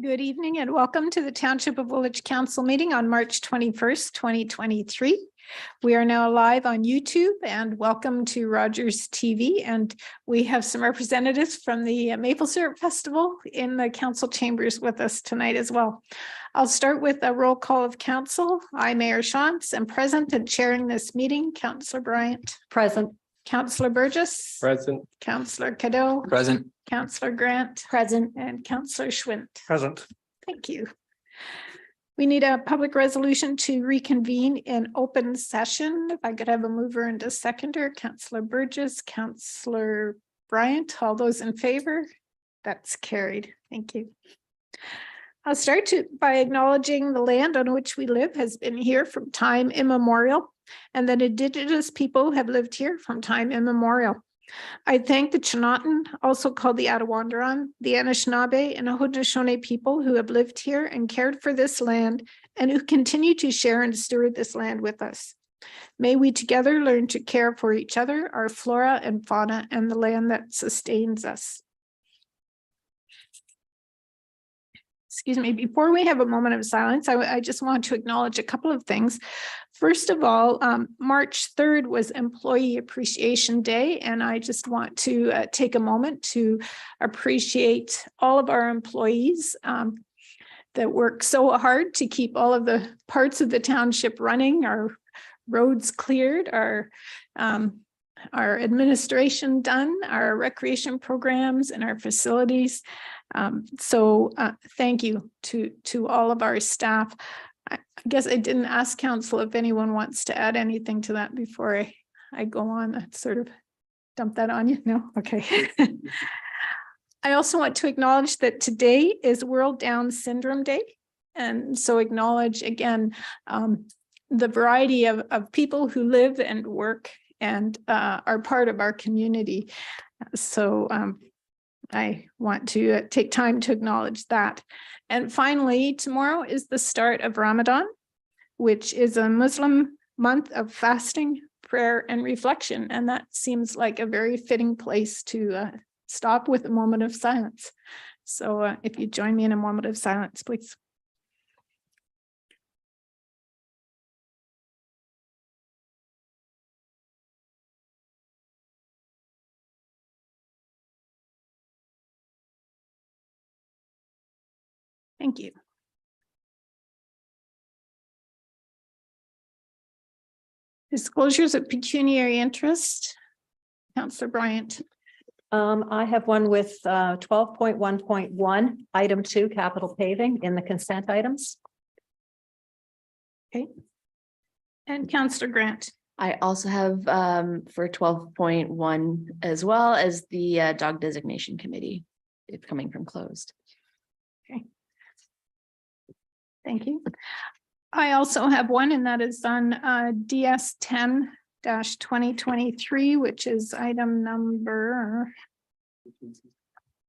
Good evening and welcome to the Township of Woolwich Council meeting on March 21st, 2023. We are now live on YouTube and welcome to Rogers TV. And we have some representatives from the Maple Syrup Festival in the council chambers with us tonight as well. I'll start with a roll call of council. I, Mayor Shantz, am present and chairing this meeting. Councillor Bryant. Present. Councillor Burgess. Present. Councillor Cadeau. Present. Councillor Grant. Present. And Councillor Schwint. Present. Thank you. We need a public resolution to reconvene in open session. If I could have a mover and a seconder, Councillor Burgess, Councillor Bryant, all those in favor? That's carried. Thank you. I'll start by acknowledging the land on which we live has been here from time immemorial, and that Indigenous people have lived here from time immemorial. I thank the Chinatan, also called the Attawandaron, the Anishinaabe, and Haudenosaunee people who have lived here and cared for this land and who continue to share and steward this land with us. May we together learn to care for each other, our flora and fauna, and the land that sustains us. Excuse me, before we have a moment of silence, I just want to acknowledge a couple of things. First of all, March 3rd was Employee Appreciation Day, and I just want to take a moment to appreciate all of our employees that work so hard to keep all of the parts of the township running, our roads cleared, our administration done, our recreation programs and our facilities. Thank you to all of our staff. I guess I didn't ask council if anyone wants to add anything to that before I go on. I sort of dump that on you. No? Okay. I also want to acknowledge that today is World Down Syndrome Day. And so acknowledge again, the variety of people who live and work and are part of our community. So I want to take time to acknowledge that. And finally, tomorrow is the start of Ramadan, which is a Muslim month of fasting, prayer, and reflection. And that seems like a very fitting place to stop with a moment of silence. So if you join me in a moment of silence, please. Thank you. Disclosures of pecuniary interest. Councillor Bryant. I have one with 12.1.1, item 2, capital paving in the consent items. Okay. And Councillor Grant. I also have for 12.1 as well as the dog designation committee. It's coming from closed. Okay. Thank you. I also have one, and that is on DS 10-2023, which is item number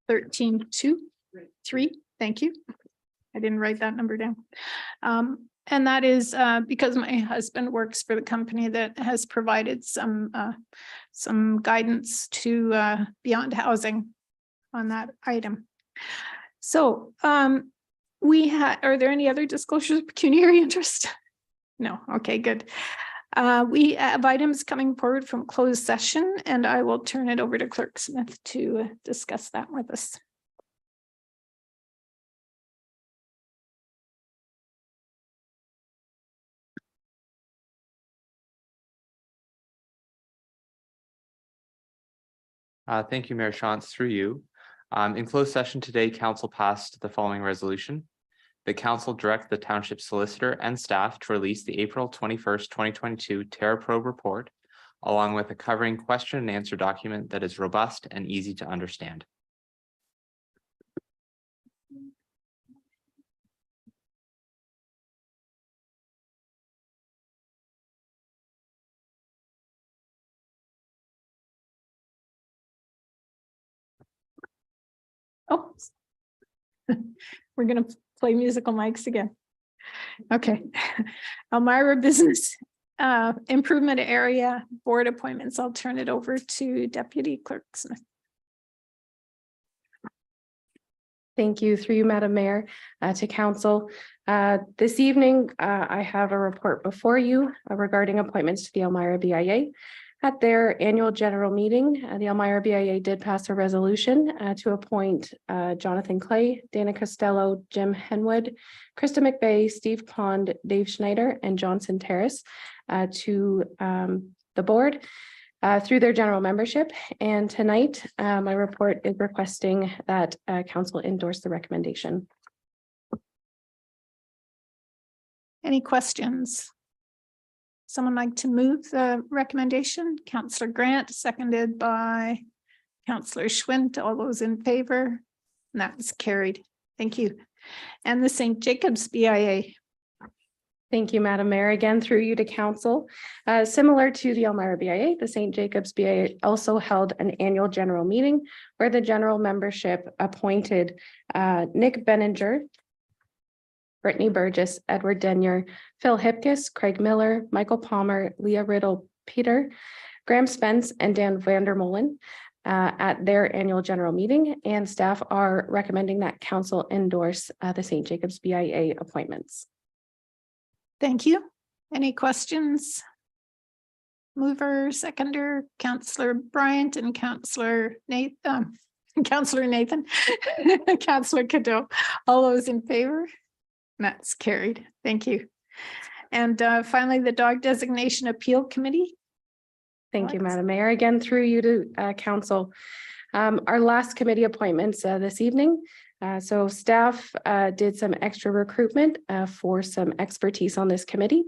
13.2.3. Thank you. I didn't write that number down. And that is because my husband works for the company that has provided some guidance to Beyond Housing on that item. So are there any other disclosures of pecuniary interest? No. Okay, good. We have items coming forward from closed session, and I will turn it over to Clerk Smith to discuss that with us. Thank you, Mayor Shantz, through you. In closed session today, council passed the following resolution. The council direct the township solicitor and staff to release the April 21st, 2022 Terra Probe report, along with a covering question and answer document that is robust and easy to understand. Oh, we're going to play musical mics again. Okay. Elmira Business Improvement Area Board Appointments. I'll turn it over to Deputy Clerk Smith. Thank you, through you, Madam Mayor, to council. This evening, I have a report before you regarding appointments to the Elmira BIA. At their annual general meeting, the Elmira BIA did pass a resolution to appoint Jonathan Clay, Dana Costello, Jim Henwood, Krista McVeigh, Steve Pond, Dave Schneider, and Johnson Terrace to the board through their general membership. And tonight, my report is requesting that council endorse the recommendation. Any questions? Someone like to move the recommendation? Councillor Grant, seconded by Councillor Schwint. All those in favor? And that's carried. Thank you. And the St. Jacobs BIA. Thank you, Madam Mayor. Again, through you to council. Similar to the Elmira BIA, the St. Jacobs BIA also held an annual general meeting where the general membership appointed Nick Benninger, Brittany Burgess, Edward Denyer, Phil Hipkiss, Craig Miller, Michael Palmer, Leah Riddle, Peter, Graham Spence, and Dan Vandermolen at their annual general meeting. And staff are recommending that council endorse the St. Jacobs BIA appointments. Thank you. Any questions? Mover, seconder, Councillor Bryant and Councillor Nathan, Councillor Cadeau. All those in favor? That's carried. Thank you. And finally, the Dog Designation Appeal Committee. Thank you, Madam Mayor. Again, through you to council. Our last committee appointments this evening. So staff did some extra recruitment for some expertise on this committee.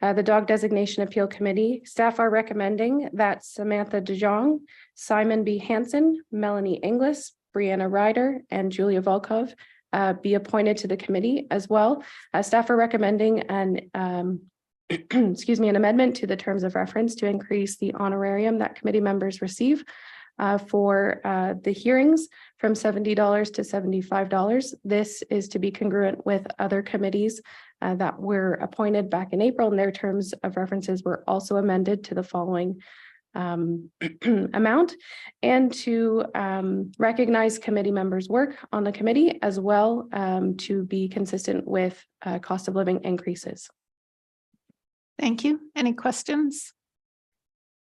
The Dog Designation Appeal Committee staff are recommending that Samantha DeJong, Simon B. Hansen, Melanie Inglis, Brianna Ryder, and Julia Volkov be appointed to the committee as well. Staff are recommending an excuse me, an amendment to the terms of reference to increase the honorarium that committee members receive for the hearings from $70 to $75. This is to be congruent with other committees that were appointed back in April, and their terms of references were also amended to the following amount, and to recognize committee members' work on the committee as well, to be consistent with cost of living increases. Thank you. Any questions?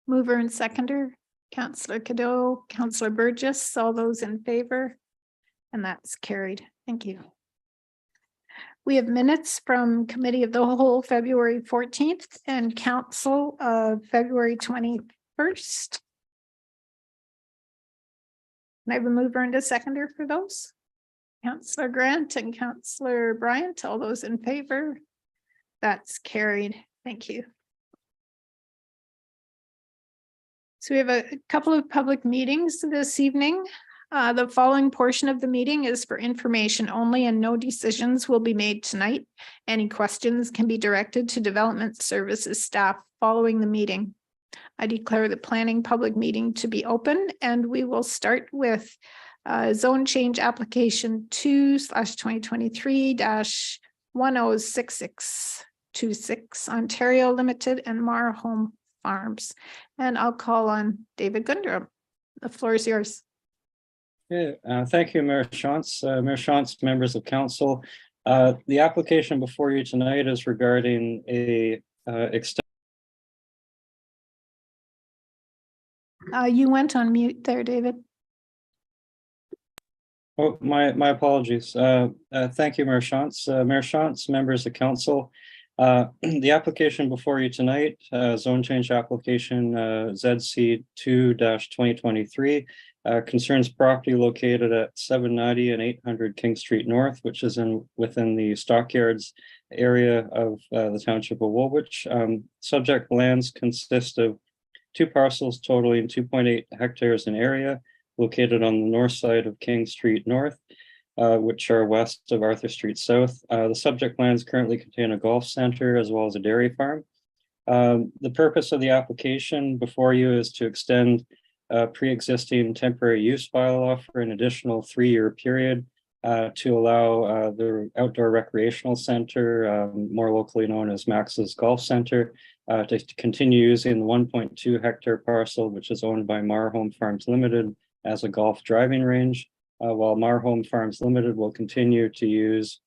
Mover and seconder, Councillor Cadeau, Councillor Burgess, all those in favor? And that's carried. Thank you. We have minutes from Committee of the Whole, February 14th, and Council of February 21st. Can I have a mover and a seconder for those? Councillor Grant and Councillor Bryant, all those in favor? That's carried. Thank you. So we have a couple of public meetings this evening. The following portion of the meeting is for information only, and no decisions will be made tonight. Any questions can be directed to Development Services staff following the meeting. I declare the planning public meeting to be open, and we will start with zone change application 2/2023-106626 Ontario Limited and Marhome Farms. And I'll call on David Gundrum. The floor is yours. Yeah, thank you, Mayor Shantz. Mayor Shantz, members of council. The application before you tonight is regarding a You went on mute there, David. Oh, my apologies. Thank you, Mayor Shantz. Mayor Shantz, members of council. The application before you tonight, zone change application ZC 2-2023, concerns property located at 790 and 800 King Street North, which is within the Stockyards area of the Township of Woolwich. Subject lands consist of two parcels totaling 2.8 hectares in area, located on the north side of King Street North, which are west of Arthur Street South. The subject lands currently contain a golf center as well as a dairy farm. The purpose of the application before you is to extend pre-existing temporary use bylaw for an additional 3-year period to allow the outdoor recreational center, more locally known as Max's Golf Center, to continue using the 1.2 hectare parcel, which is owned by Marhome Farms Limited, as a golf driving range. while Marhome Farms Limited will continue to use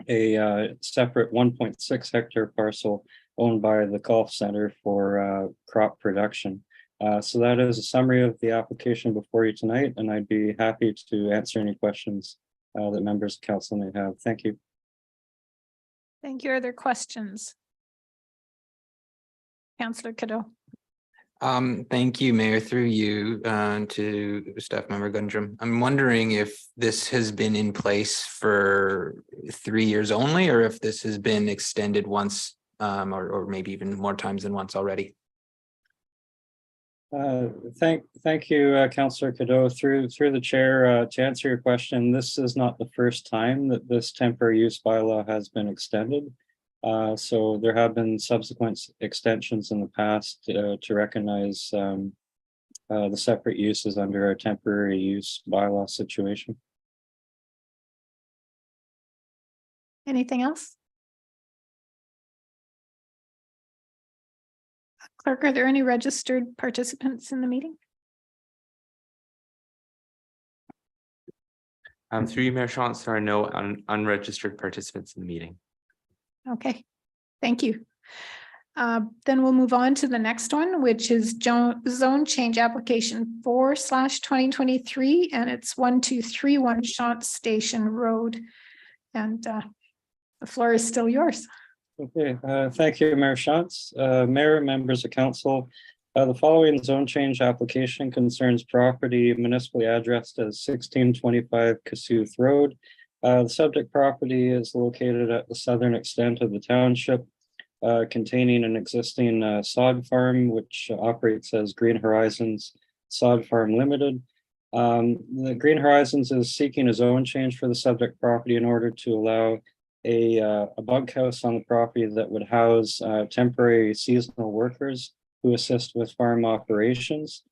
a separate 1.6 hectare parcel owned by the golf center for crop production. So that is a summary of the application before you tonight, and I'd be happy to answer any questions that members of council may have. Thank you. Thank you. Are there questions? Councillor Cadeau. Thank you, Mayor, through you to Staff Member Gundrum. I'm wondering if this has been in place for 3 years only, or if this has been extended once, or maybe even more times than once already. Thank you, Councillor Cadeau. Through the chair, to answer your question, this is not the first time that this temporary use bylaw has been extended. So there have been subsequent extensions in the past to recognize the separate uses under a temporary use bylaw situation. Anything else? Clerk, are there any registered participants in the meeting? Through you, Mayor Shantz, there are no unregistered participants in the meeting. Okay, thank you. Then we'll move on to the next one, which is zone change application 4/2023, and it's 1231 Shantz Station Road. And the floor is still yours. Okay, thank you, Mayor Shantz. Mayor, members of council, the following zone change application concerns property municipally addressed as 1625 Kasuth Road. The subject property is located at the southern extent of the township, containing an existing sod farm, which operates as Green Horizons Sod Farm Limited. The Green Horizons is seeking a zone change for the subject property in order to allow a bunkhouse on the property that would house temporary seasonal workers who assist with farm operations.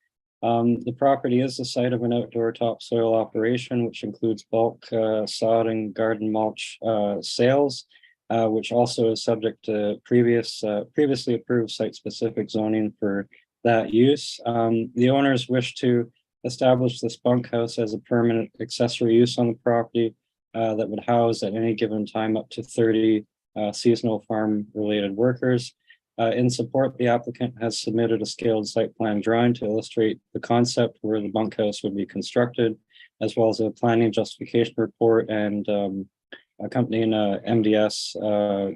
The property is the site of an outdoor topsoil operation, which includes bulk sod and garden mulch sales, which also is subject to previously approved site-specific zoning for that use. The owners wish to establish this bunkhouse as a permanent accessory use on the property that would house at any given time up to 30 seasonal farm-related workers. In support, the applicant has submitted a scaled site plan drawing to illustrate the concept where the bunkhouse would be constructed, as well as a planning justification report and accompanying MDS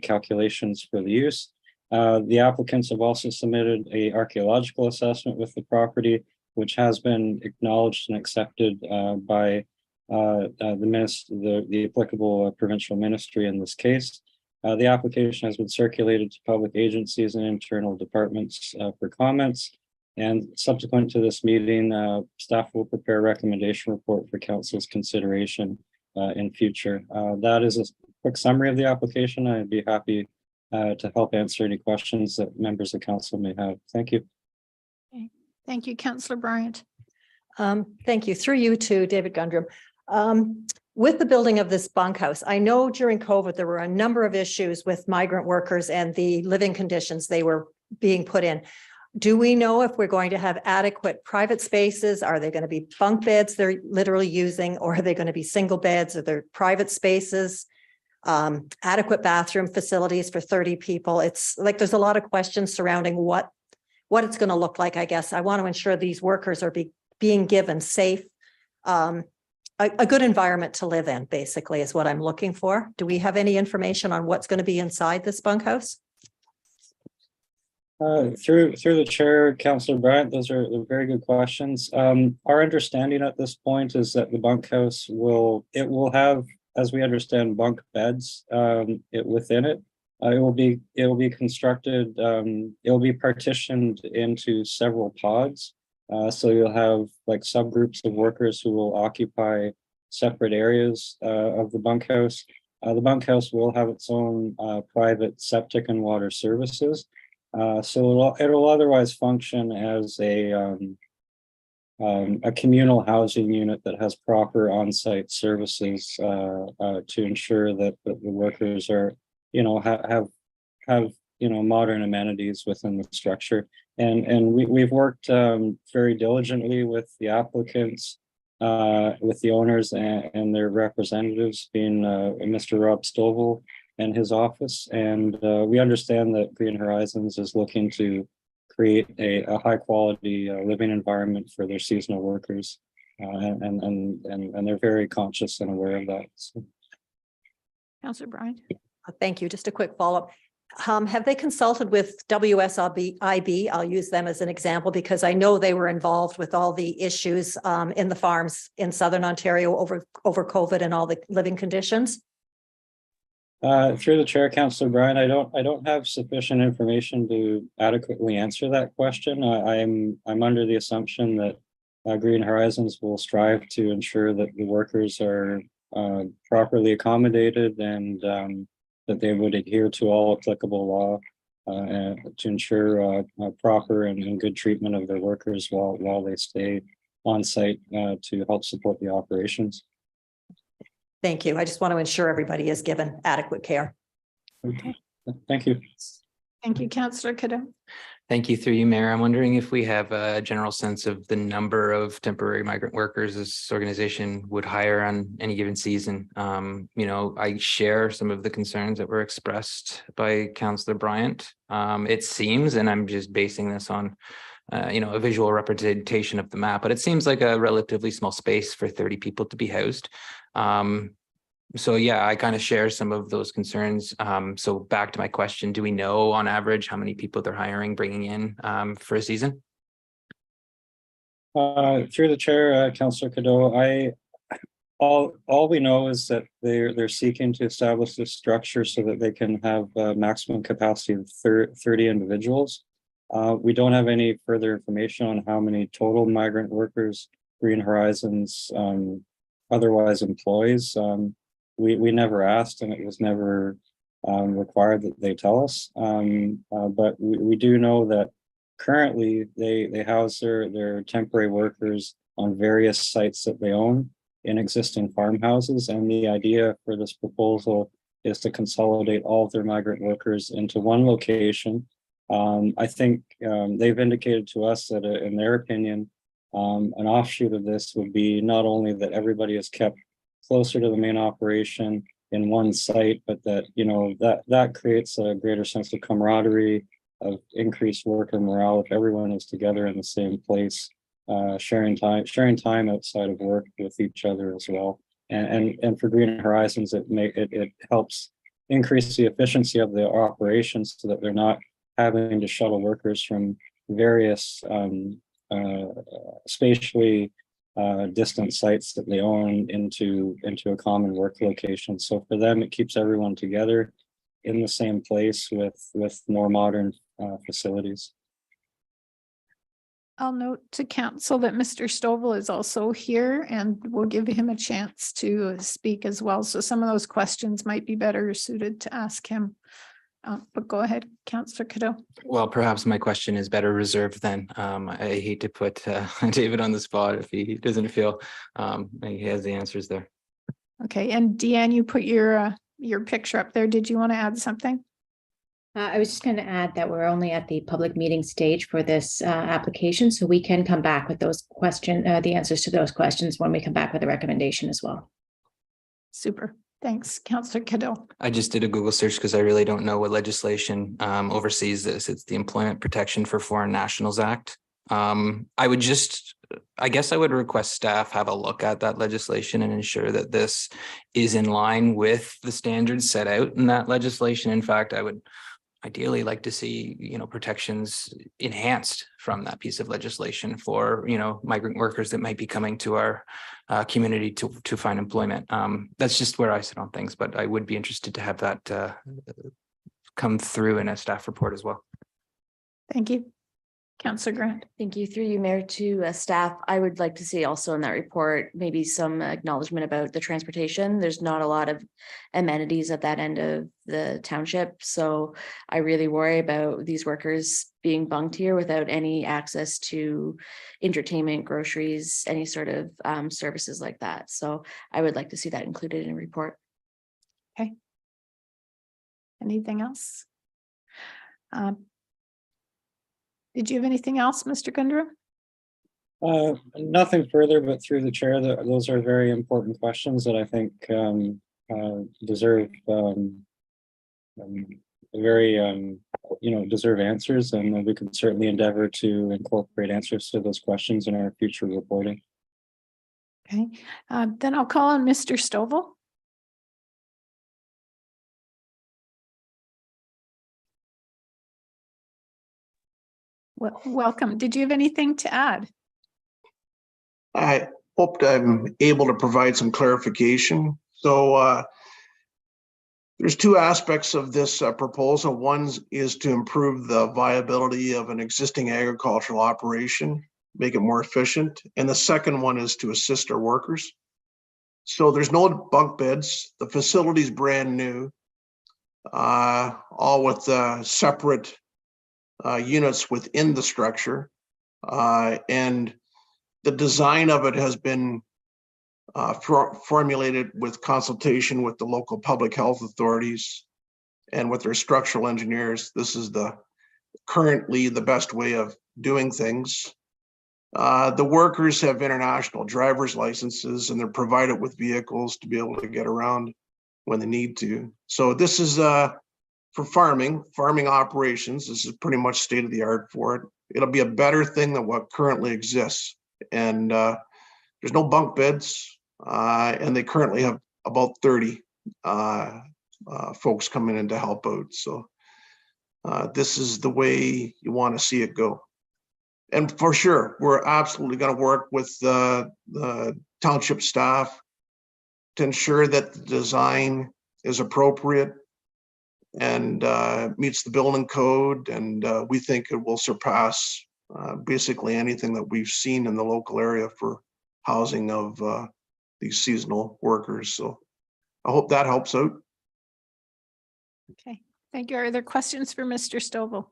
calculations for the use. The applicants have also submitted an archaeological assessment with the property, which has been acknowledged and accepted by the applicable provincial ministry in this case. The application has been circulated to public agencies and internal departments for comments. And subsequent to this meeting, staff will prepare a recommendation report for council's consideration in future. That is a quick summary of the application. I'd be happy to help answer any questions that members of council may have. Thank you. Okay. Thank you, Councillor Bryant. Thank you. Through you to David Gundrum. With the building of this bunkhouse, I know during COVID, there were a number of issues with migrant workers and the living conditions they were being put in. Do we know if we're going to have adequate private spaces? Are they going to be bunk beds they're literally using, or are they going to be single beds? Are there private spaces, adequate bathroom facilities for 30 people? It's like there's a lot of questions surrounding what it's going to look like, I guess. I want to ensure these workers are being given safe, a good environment to live in, basically, is what I'm looking for. Do we have any information on what's going to be inside this bunkhouse? Through the chair, Councillor Bryant, those are very good questions. Our understanding at this point is that the bunkhouse will have, as we understand, bunk beds within it. It will be constructed. It will be partitioned into several pods. So you'll have like subgroups of workers who will occupy separate areas of the bunkhouse. The bunkhouse will have its own private septic and water services. So it'll otherwise function as a communal housing unit that has proper on-site services to ensure that the workers are, have modern amenities within the structure. And we've worked very diligently with the applicants with the owners and their representatives being Mr. Rob Stovall and his office. And we understand that Green Horizons is looking to create a high quality living environment for their seasonal workers. And they're very conscious and aware of that. So. Councillor Bryant. Thank you. Just a quick follow-up. Have they consulted with WSIB? I'll use them as an example because I know they were involved with all the issues in the farms in Southern Ontario over COVID and all the living conditions. Through the chair, Councillor Bryan, I don't have sufficient information to adequately answer that question. I'm under the assumption that Green Horizons will strive to ensure that the workers are properly accommodated and that they would adhere to all applicable law to ensure proper and good treatment of their workers while they stay on site to help support the operations. Thank you. I just want to ensure everybody is given adequate care. Okay. Thank you. Thank you, Councillor Cadeau. Thank you, through you, Mayor. I'm wondering if we have a general sense of the number of temporary migrant workers this organization would hire on any given season. I share some of the concerns that were expressed by Councillor Bryant. It seems, and I'm just basing this on, a visual representation of the map, but it seems like a relatively small space for 30 people to be housed. So yeah, I kind of share some of those concerns. So back to my question, do we know on average how many people they're hiring, bringing in for a season? Through the chair, Councillor Cadeau, all we know is that they're seeking to establish this structure so that they can have a maximum capacity of 30 individuals. We don't have any further information on how many total migrant workers Green Horizons otherwise employs. We never asked, and it was never required that they tell us. But we do know that currently they house their temporary workers on various sites that they own in existing farmhouses. And the idea for this proposal is to consolidate all of their migrant workers into one location. I think they've indicated to us that in their opinion, an offshoot of this would be not only that everybody is kept closer to the main operation in one site, but that that creates a greater sense of camaraderie, of increased worker morale if everyone is together in the same place, sharing time outside of work with each other as well. And for Green Horizons, it helps increase the efficiency of the operations so that they're not having to shuttle workers from various spatially distant sites that they own into a common work location. So for them, it keeps everyone together in the same place with more modern facilities. I'll note to council that Mr. Stovall is also here and we'll give him a chance to speak as well. So some of those questions might be better suited to ask him. But go ahead, Councillor Cadeau. Well, perhaps my question is better reserved then. I hate to put David on the spot if he doesn't feel he has the answers there. Okay, and Deanne, you put your picture up there. Did you want to add something? I was just going to add that we're only at the public meeting stage for this application, so we can come back with those the answers to those questions when we come back with a recommendation as well. Super. Thanks, Councillor Cadeau. I just did a Google search because I really don't know what legislation oversees this. It's the Employment Protection for Foreign Nationals Act. I guess I would request staff have a look at that legislation and ensure that this is in line with the standards set out in that legislation. In fact, I would ideally like to see, protections enhanced from that piece of legislation for, migrant workers that might be coming to our community to find employment. That's just where I sit on things, but I would be interested to have that come through in a staff report as well. Thank you. Councillor Grant. Thank you. Through you, Mayor, to staff. I would like to see also in that report, maybe some acknowledgement about the transportation. There's not a lot of amenities at that end of the township. So I really worry about these workers being bunked here without any access to entertainment, groceries, any sort of services like that. So I would like to see that included in a report. Okay. Anything else? Did you have anything else, Mr. Gundrum? Nothing further, but through the chair, those are very important questions that I think deserve very deserve answers, and we can certainly endeavor to incorporate answers to those questions in our future reporting. Okay, then I'll call on Mr. Stovall. Well, welcome. Did you have anything to add? I hoped I'm able to provide some clarification. So there's two aspects of this proposal. One is to improve the viability of an existing agricultural operation, make it more efficient. And the second one is to assist our workers. So there's no bunk beds. The facility's brand new, all with separate units within the structure. And the design of it has been formulated with consultation with the local public health authorities and with their structural engineers. This is currently the best way of doing things. The workers have international driver's licenses, and they're provided with vehicles to be able to get around when they need to. So this is for farming operations. This is pretty much state of the art for it. It'll be a better thing than what currently exists. And there's no bunk beds, and they currently have about 30 folks coming in to help out. So this is the way you want to see it go. And for sure, we're absolutely going to work with the township staff to ensure that the design is appropriate and meets the building code. And we think it will surpass basically anything that we've seen in the local area for housing of these seasonal workers. So I hope that helps out. Okay, thank you. Are there questions for Mr. Stovall?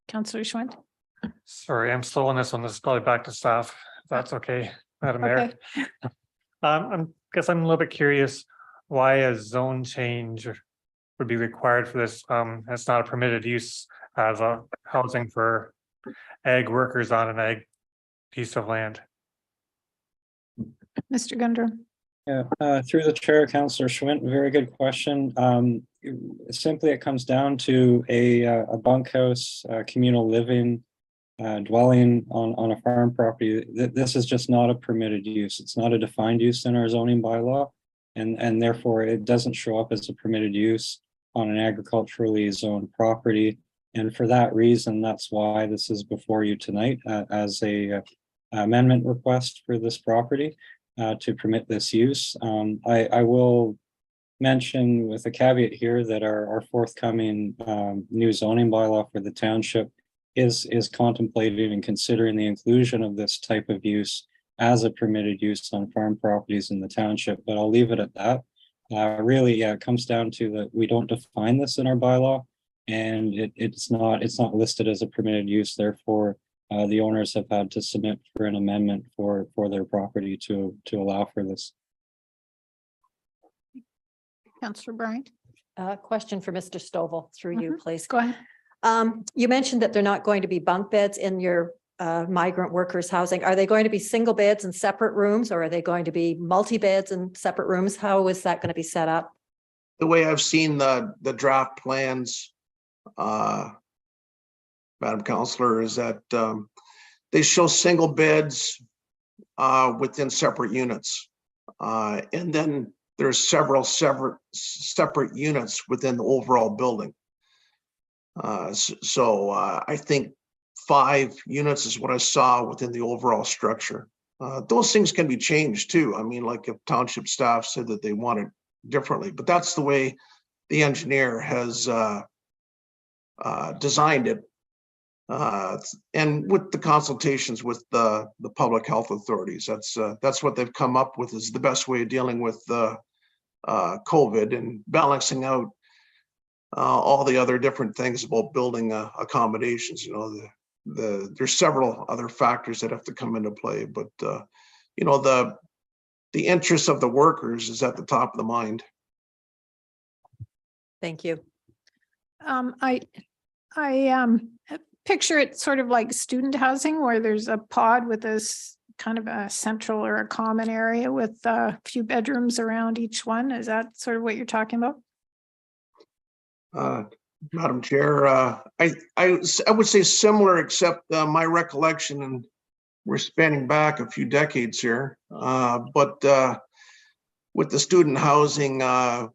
Councillor Schwent? Sorry, I'm slow on this one. This is probably back to staff. If that's okay, Madam Mayor. I guess I'm a little bit curious why a zone change would be required for this. It's not a permitted use as a housing for ag workers on an ag piece of land. Mr. Gundrum? Yeah, through the chair, Councillor Schwint, very good question. Simply, it comes down to a bunkhouse, communal living dwelling on a farm property. This is just not a permitted use. It's not a defined use in our zoning bylaw, and therefore it doesn't show up as a permitted use on an agriculturally zoned property. And for that reason, that's why this is before you tonight as a amendment request for this property to permit this use. I will mention with a caveat here that our forthcoming new zoning bylaw for the township is contemplating and considering the inclusion of this type of use as a permitted use on farm properties in the township, but I'll leave it at that. Really, yeah, it comes down to that we don't define this in our bylaw, and it's not listed as a permitted use. Therefore, the owners have had to submit for an amendment for their property to allow for this. Councillor Bryant? Question for Mr. Stovall through you, please. Go ahead. You mentioned that they're not going to be bunk beds in your migrant workers housing. Are they going to be single beds in separate rooms, or are they going to be multi-beds in separate rooms? How is that going to be set up? The way I've seen the draft plans, Madam Councillor, is that they show single beds within separate units. And then there's several separate units within the overall building. So I think 5 units is what I saw within the overall structure. Those things can be changed too. I mean, like if township staff said that they want it differently, but that's the way the engineer has designed it. And with the consultations with the public health authorities, that's what they've come up with is the best way of dealing with the COVID and balancing out all the other different things about building accommodations. You know, there's several other factors that have to come into play, but you know, the interest of the workers is at the top of the mind. Thank you. I picture it sort of like student housing where there's a pod with this kind of a central or a common area with a few bedrooms around each one. Is that sort of what you're talking about? Madam Chair, I would say similar, except my recollection, and we're spanning back a few decades here, but with the student housing,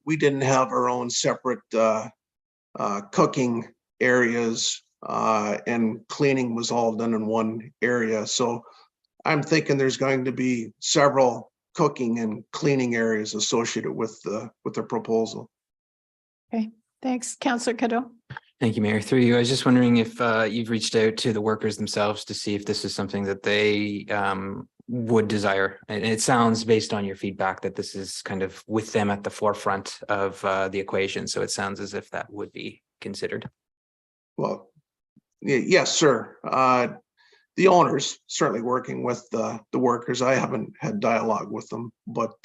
we didn't have our own separate cooking areas, and cleaning was all done in one area. So I'm thinking there's going to be several cooking and cleaning areas associated with the proposal. Okay, thanks. Councillor Cadeau. Thank you, Mayor. Through you, I was just wondering if you've reached out to the workers themselves to see if this is something that they would desire. And it sounds, based on your feedback, that this is kind of with them at the forefront of the equation. So it sounds as if that would be considered. Well, yes, sir. The owners certainly working with the workers. I haven't had dialogue with them, but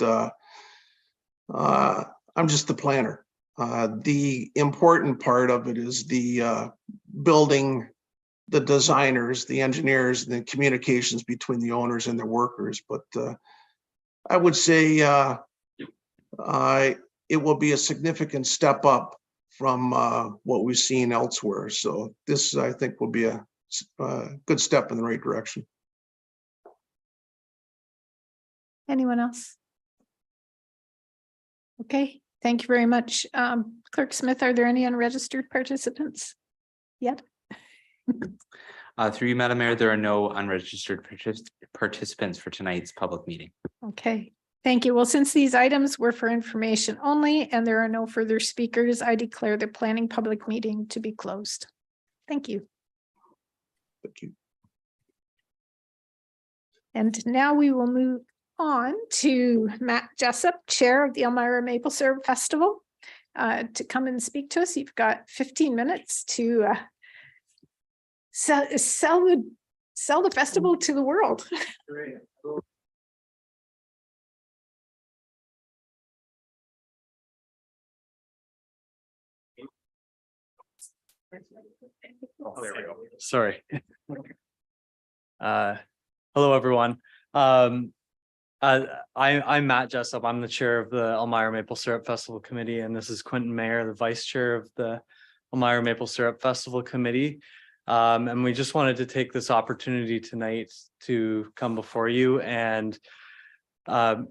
I'm just the planner. The important part of it is the building, the designers, the engineers, and the communications between the owners and the workers. But I would say it will be a significant step up from what we've seen elsewhere. So this, I think, will be a good step in the right direction. Anyone else? Okay, thank you very much. Clerk Smith, are there any unregistered participants yet? Through you, Madam Mayor, there are no unregistered participants for tonight's public meeting. Okay, thank you. Well, since these items were for information only and there are no further speakers, I declare the planning public meeting to be closed. Thank you. Thank you. And now we will move on to Matt Jessup, Chair of the Elmira Maple Syrup Festival, to come and speak to us. You've got 15 minutes to sell the festival to the world. Oh, there we go. Sorry. Hello, everyone. I'm Matt Jessup. I'm the chair of the Elmira Maple Syrup Festival Committee, and this is Quentin Mayer, the vice chair of the Elmira Maple Syrup Festival Committee. And we just wanted to take this opportunity tonight to come before you and kind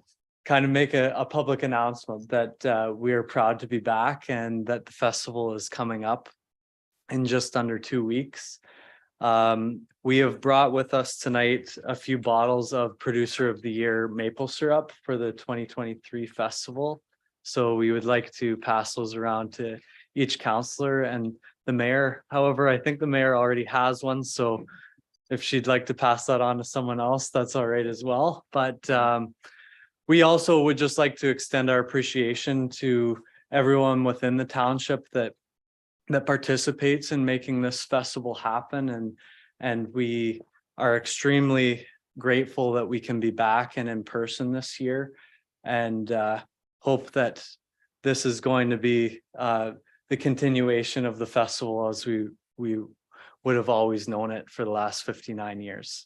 of make a public announcement that we are proud to be back and that the festival is coming up in just under 2 weeks. We have brought with us tonight a few bottles of Producer of the Year maple syrup for the 2023 festival. So we would like to pass those around to each councillor and the mayor. However, I think the mayor already has one. So if she'd like to pass that on to someone else, that's all right as well. But we also would just like to extend our appreciation to everyone within the township that participates in making this festival happen, and we are extremely grateful that we can be back and in person this year, and hope that this is going to be the continuation of the festival as we would have always known it for the last 59 years.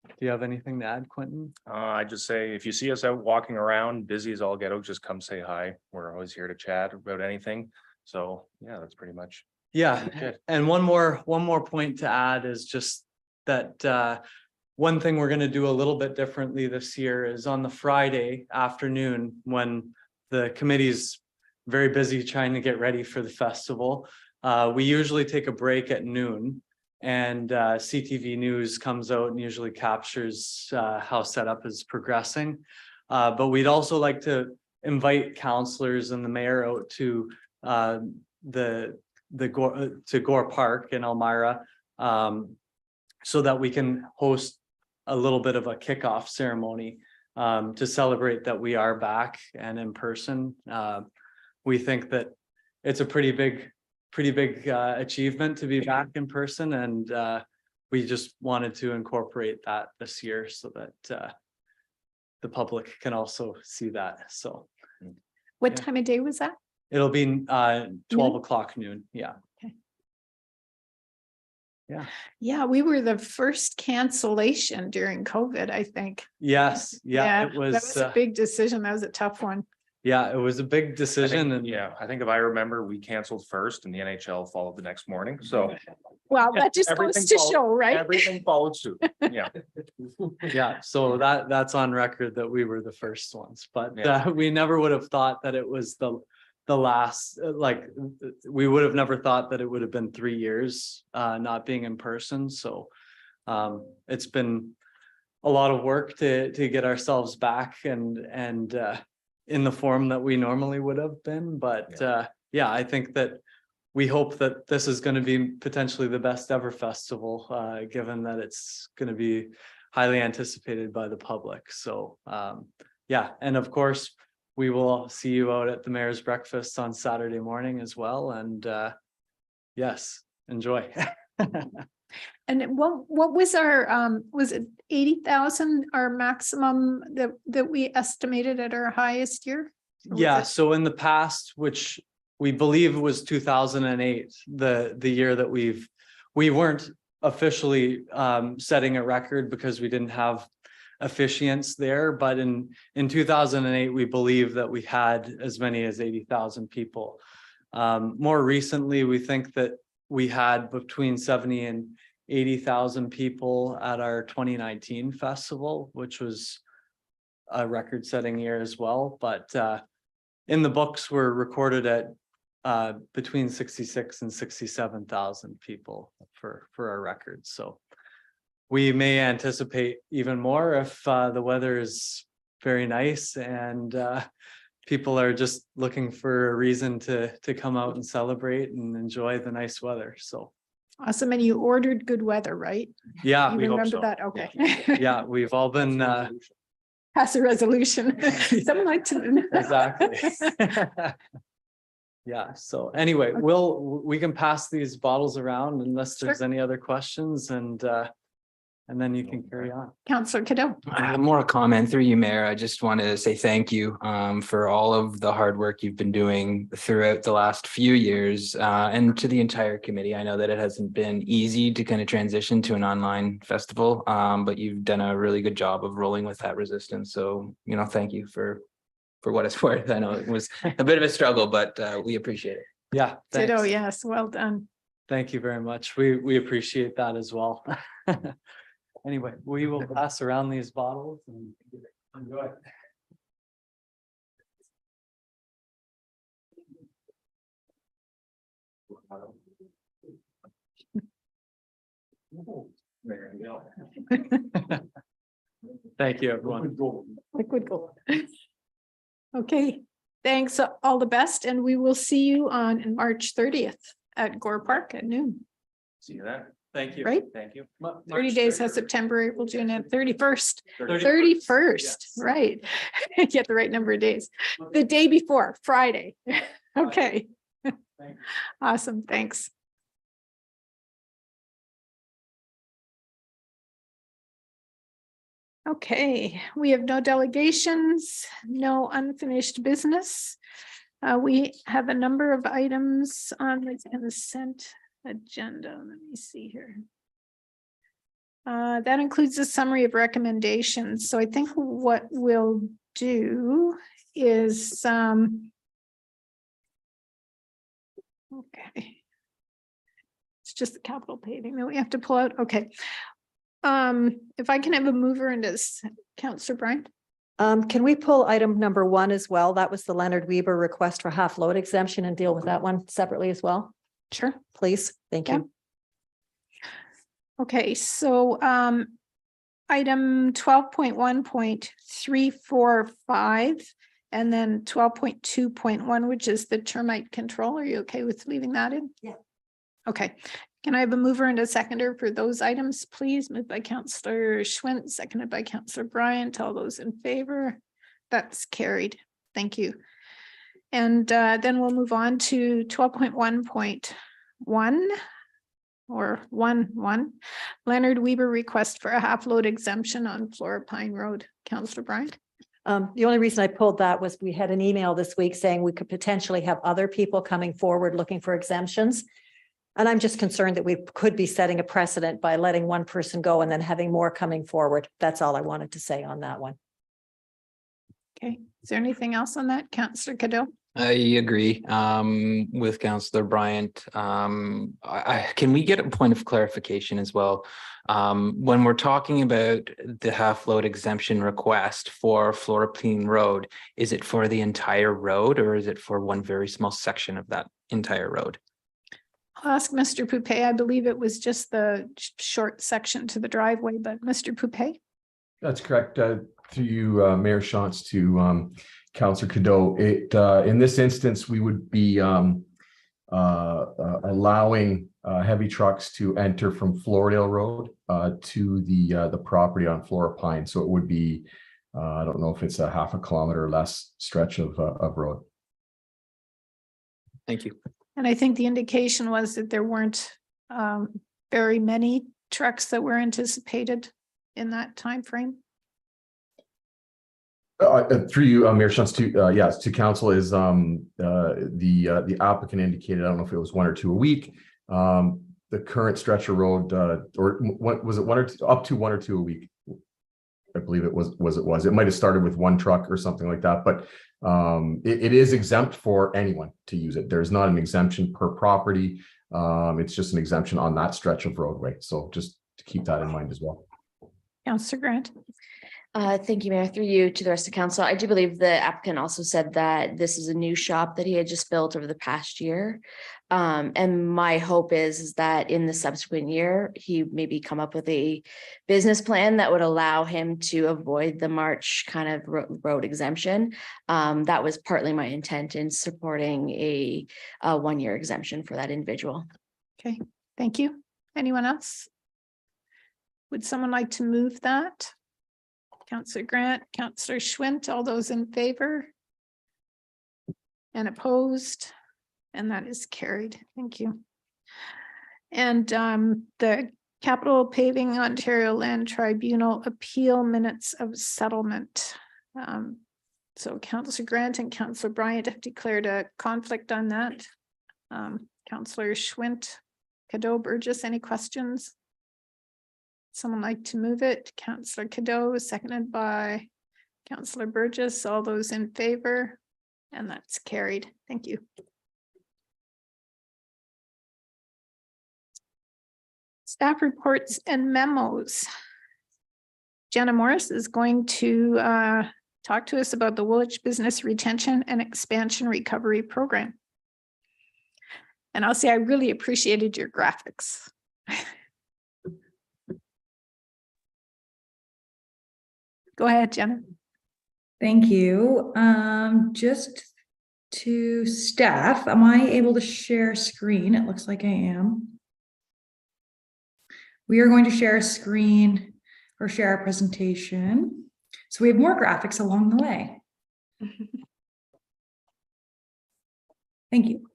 Do you have anything to add, Quentin? I just say, if you see us out walking around, busy as all get out, just come say hi. We're always here to chat about anything. So yeah, that's pretty much. Yeah, good. and one more point to add is just that one thing we're going to do a little bit differently this year is on the Friday afternoon, when the committee's very busy trying to get ready for the festival. We usually take a break at noon, and CTV News comes out and usually captures how setup is progressing. But we'd also like to invite councillors and the mayor out to Gore Park in Elmira, so that we can host a little bit of a kickoff ceremony to celebrate that we are back and in person. We think that it's a pretty big achievement to be back in person, and we just wanted to incorporate that this year so that the public can also see that. So What yeah. time of day was that? It'll be 12 o'clock noon. Yeah. Okay. Yeah, we were the first cancellation during COVID, I think. Yes, yeah, it That was, was a big decision. That was a tough one. yeah, it was a big I think- decision and Yeah, I think if I remember, we canceled first and the NHL followed the next morning, so. Well, that just goes Everything to followed- show, right? Everything followed suit, yeah. yeah, so that's on record that we were the first ones, but Yeah. we never would have thought that it was the last, like, we would have never thought that it would have been 3 years not being in person, so it's been a lot of work to get ourselves back and in the form that we normally would have been, but yeah, I think that we hope that this is going to be potentially the best ever festival, given that it's going to be highly anticipated by the public. So yeah, and of course, we will see you out at the Mayor's Breakfast on Saturday morning as well. And yes, enjoy. And what was our, was it 80,000, our maximum that we estimated at our highest year? Or was Yeah, it- so in the past, which we believe was 2008, the year that we weren't officially setting a record because we didn't have officiants there, but in 2008, we believe that we had as many as 80,000 people. More recently, we think that we had between 70 and 80,000 people at our 2019 festival, which was a record-setting year as well. But in the books, we're recorded at between 66 and 67,000 people for our records. So we may anticipate even more if the weather is very nice and people are just looking for a reason to come out and celebrate and enjoy the nice weather. So Awesome. And you ordered good weather, right? yeah, You we hope remember so. that? Okay. yeah, we've all been Pass a resolution. Something like to. exactly. Yeah, so anyway, we can pass these bottles around unless there's Sure. any other questions and then you can carry on. Councillor Cadeau. More a comment through you, Mayor. I just want to say thank you for all of the hard work you've been doing throughout the last few years and to the entire committee. I know that it hasn't been easy to kind of transition to an online festival, but you've done a really good job of rolling with that resistance. So, thank you for what it's worth. I know it was a bit of a struggle, but we appreciate it. Yeah. Ditto, Thanks. yes, well done. Thank you very much. We appreciate that as well. Anyway, we will pass around these bottles and enjoy. Thank you, everyone. Liquid gold. Okay, thanks, all the best, and we will see you on March 30th at Gore Park at noon, See you there. Thank you. right? Thank you. 30 days has September, April, June, and 31st. 31st, 31st, yes. right? Get the right number of days. The day before, Friday. Okay. Thank you. Awesome, thanks. Okay, we have no delegations, no unfinished business. We have a number of items on the consent agenda. Let me see here. That includes a summary of recommendations. So I think what we'll do is okay. It's just the capital paving that we have to pull out. Okay. If I can have a mover into this, Councillor Bryant. Can we pull item number 1 as well? That was the Leonard Weber request for half load exemption and deal with that one separately as well, Sure. please. Thank you. Okay, so item 12.1.345 and then 12.2.1, which is the termite control. Are you okay with leaving that in? Yeah. Okay, can I have a mover and a seconder for those items, please? Moved by Councillor Schwint, seconded by Councillor Bryant. All those in favor? That's carried. Thank you. And then we'll move on to 12.1.1 or 1.1. Leonard Weber request for a half load exemption on Flora Pine Road. Councillor Bryant. The only reason I pulled that was we had an email this week saying we could potentially have other people coming forward looking for exemptions. And I'm just concerned that we could be setting a precedent by letting one person go and then having more coming forward. That's all I wanted to say on that one. Okay, is there anything else on that, Councillor Cadeau? I agree with Councillor Bryant. Can we get a point of clarification as well? When we're talking about the half-load exemption request for Florapine Road, is it for the entire road or is it for one very small section of that entire road? I'll ask Mr. Poupey. I believe it was just the short section to the driveway, but Mr. Poupey? That's correct. To you, Mayor Shantz, to Councillor Cadeau. In this instance, we would be allowing heavy trucks to enter from Floridale Road to the property on Florapine. So it would be, I don't know if it's a half a kilometer or less stretch of road. Thank you. And I think the indication was that there weren't very many trucks that were anticipated in that time frame. Through you, Mayor Shantz, to yes, to council is the applicant indicated, I don't know if it was 1 or 2 a week. The current stretch of road, or what was it, 1 or 2, up to 1 or 2 a week? I believe it was. It might have started with 1 truck or something like that, but it is exempt for anyone to use it. There's not an exemption per property. It's just an exemption on that stretch of roadway. So just to keep that in mind as well. Councillor Grant. Thank you, Mayor. Through you to the rest of council. I do believe the applicant also said that this is a new shop that he had just built over the past year. And my hope is that in the subsequent year, he maybe come up with a business plan that would allow him to avoid the March kind of road exemption. That was partly my intent in supporting a 1-year exemption for that individual. Okay, thank you. Anyone else? Would someone like to move that? Councillor Grant, Councillor Schwint, all those in favor? And opposed? And that is carried. Thank you. And the Capital Paving Ontario Land Tribunal appeal minutes of settlement. So Councillor Grant and Councillor Bryant have declared a conflict on that. Councillor Schwint, Cadeau, Burgess, any questions? Someone like to move it? Councillor Cadeau, seconded by Councillor Burgess. All those in favor? And that's carried. Thank you. Staff reports and memos. Jenna Morris is going to talk to us about the Woolwich Business Retention and Expansion Recovery Program. And I'll say I really appreciated your graphics. Go ahead, Jenna. Thank you. Just to staff, am I able to share screen? It looks like I am. We are going to share a screen or share a presentation. So we have more graphics along the way. Thank you.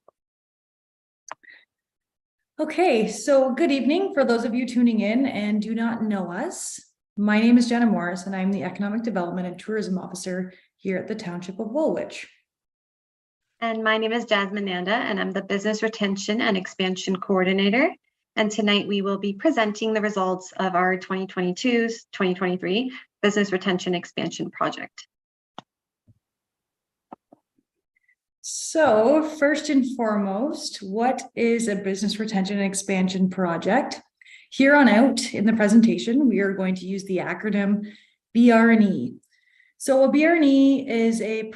Okay, so good evening for those of you tuning in and do not know us. My name is Jenna Morris, and I'm the Economic Development and Tourism Officer here at the Township of Woolwich. And my name is Jasmine Nanda, and I'm the Business Retention and Expansion Coordinator. And tonight we will be presenting the results of our 2022-2023 Business Retention Expansion Project. So first and foremost, what is a Business Retention and Expansion Project? Here on out in the presentation, we are going to use the acronym BRE. So a BRE is a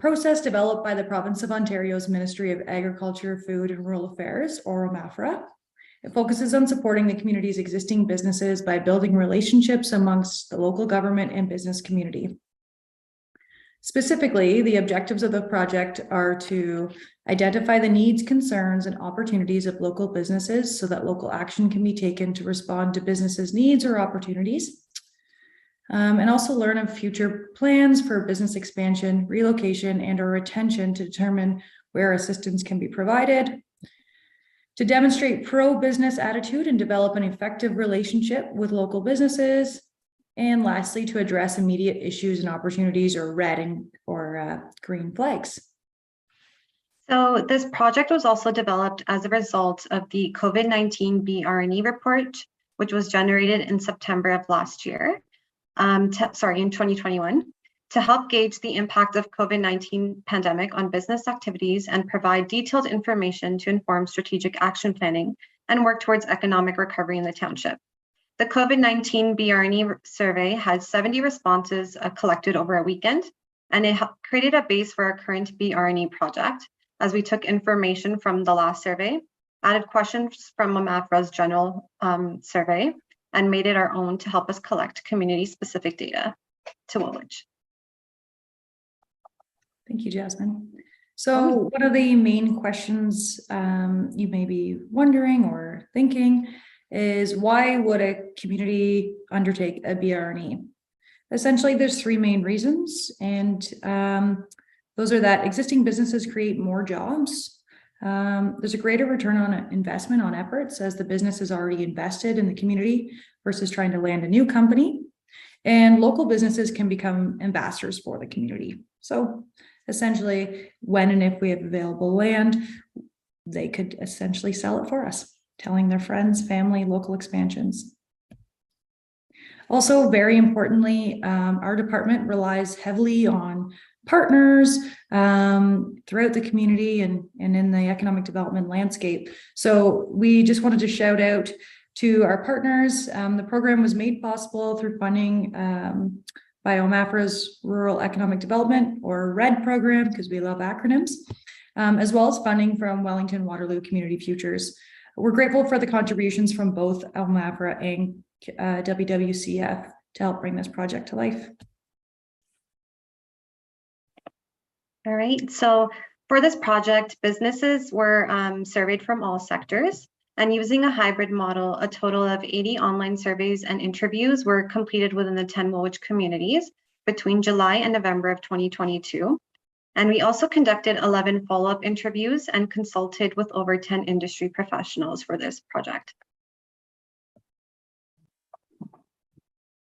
process developed by the Province of Ontario's Ministry of Agriculture, Food and Rural Affairs, or OMAFRA. It focuses on supporting the community's existing businesses by building relationships amongst the local government and business community. Specifically, the objectives of the project are to identify the needs, concerns, and opportunities of local businesses so that local action can be taken to respond to businesses' needs or opportunities. And also learn of future plans for business expansion, relocation, and or retention to determine where assistance can be provided. To demonstrate pro-business attitude and develop an effective relationship with local businesses. And lastly, to address immediate issues and opportunities or red and or green flags. So this project was also developed as a result of the COVID-19 BRNE report, which was generated in September of last year, in 2021, to help gauge the impact of COVID-19 pandemic on business activities and provide detailed information to inform strategic action planning and work towards economic recovery in the township. The COVID-19 BRNE survey had 70 responses collected over a weekend, and it created a base for our current BRNE project, as we took information from the last survey, added questions from OMAFRA's general survey, and made it our own to help us collect community-specific data to Woolwich. Thank you, Jasmine. So what are the main questions you may be wondering or thinking is why would a community undertake a BRNE? Essentially, there's three main reasons, and those are that existing businesses create more jobs. There's a greater return on investment on efforts as the business is already invested in the community versus trying to land a new company. And local businesses can become ambassadors for the community. So essentially, when and if we have available land, they could essentially sell it for us, telling their friends, family, local expansions. Also, very importantly, our department relies heavily on partners throughout the community and in the economic development landscape. So we just wanted to shout out to our partners. The program was made possible through funding by OMAFRA's Rural Economic Development, or RED program, because we love acronyms, as well as funding from Wellington Waterloo Community Futures. We're grateful for the contributions from both OMAFRA and WWCF to help bring this project to life. All right, so for this project, businesses were surveyed from all sectors, and using a hybrid model, a total of 80 online surveys and interviews were completed within the 10 Woolwich communities between July and November of 2022. And we also conducted 11 follow-up interviews and consulted with over 10 industry professionals for this project.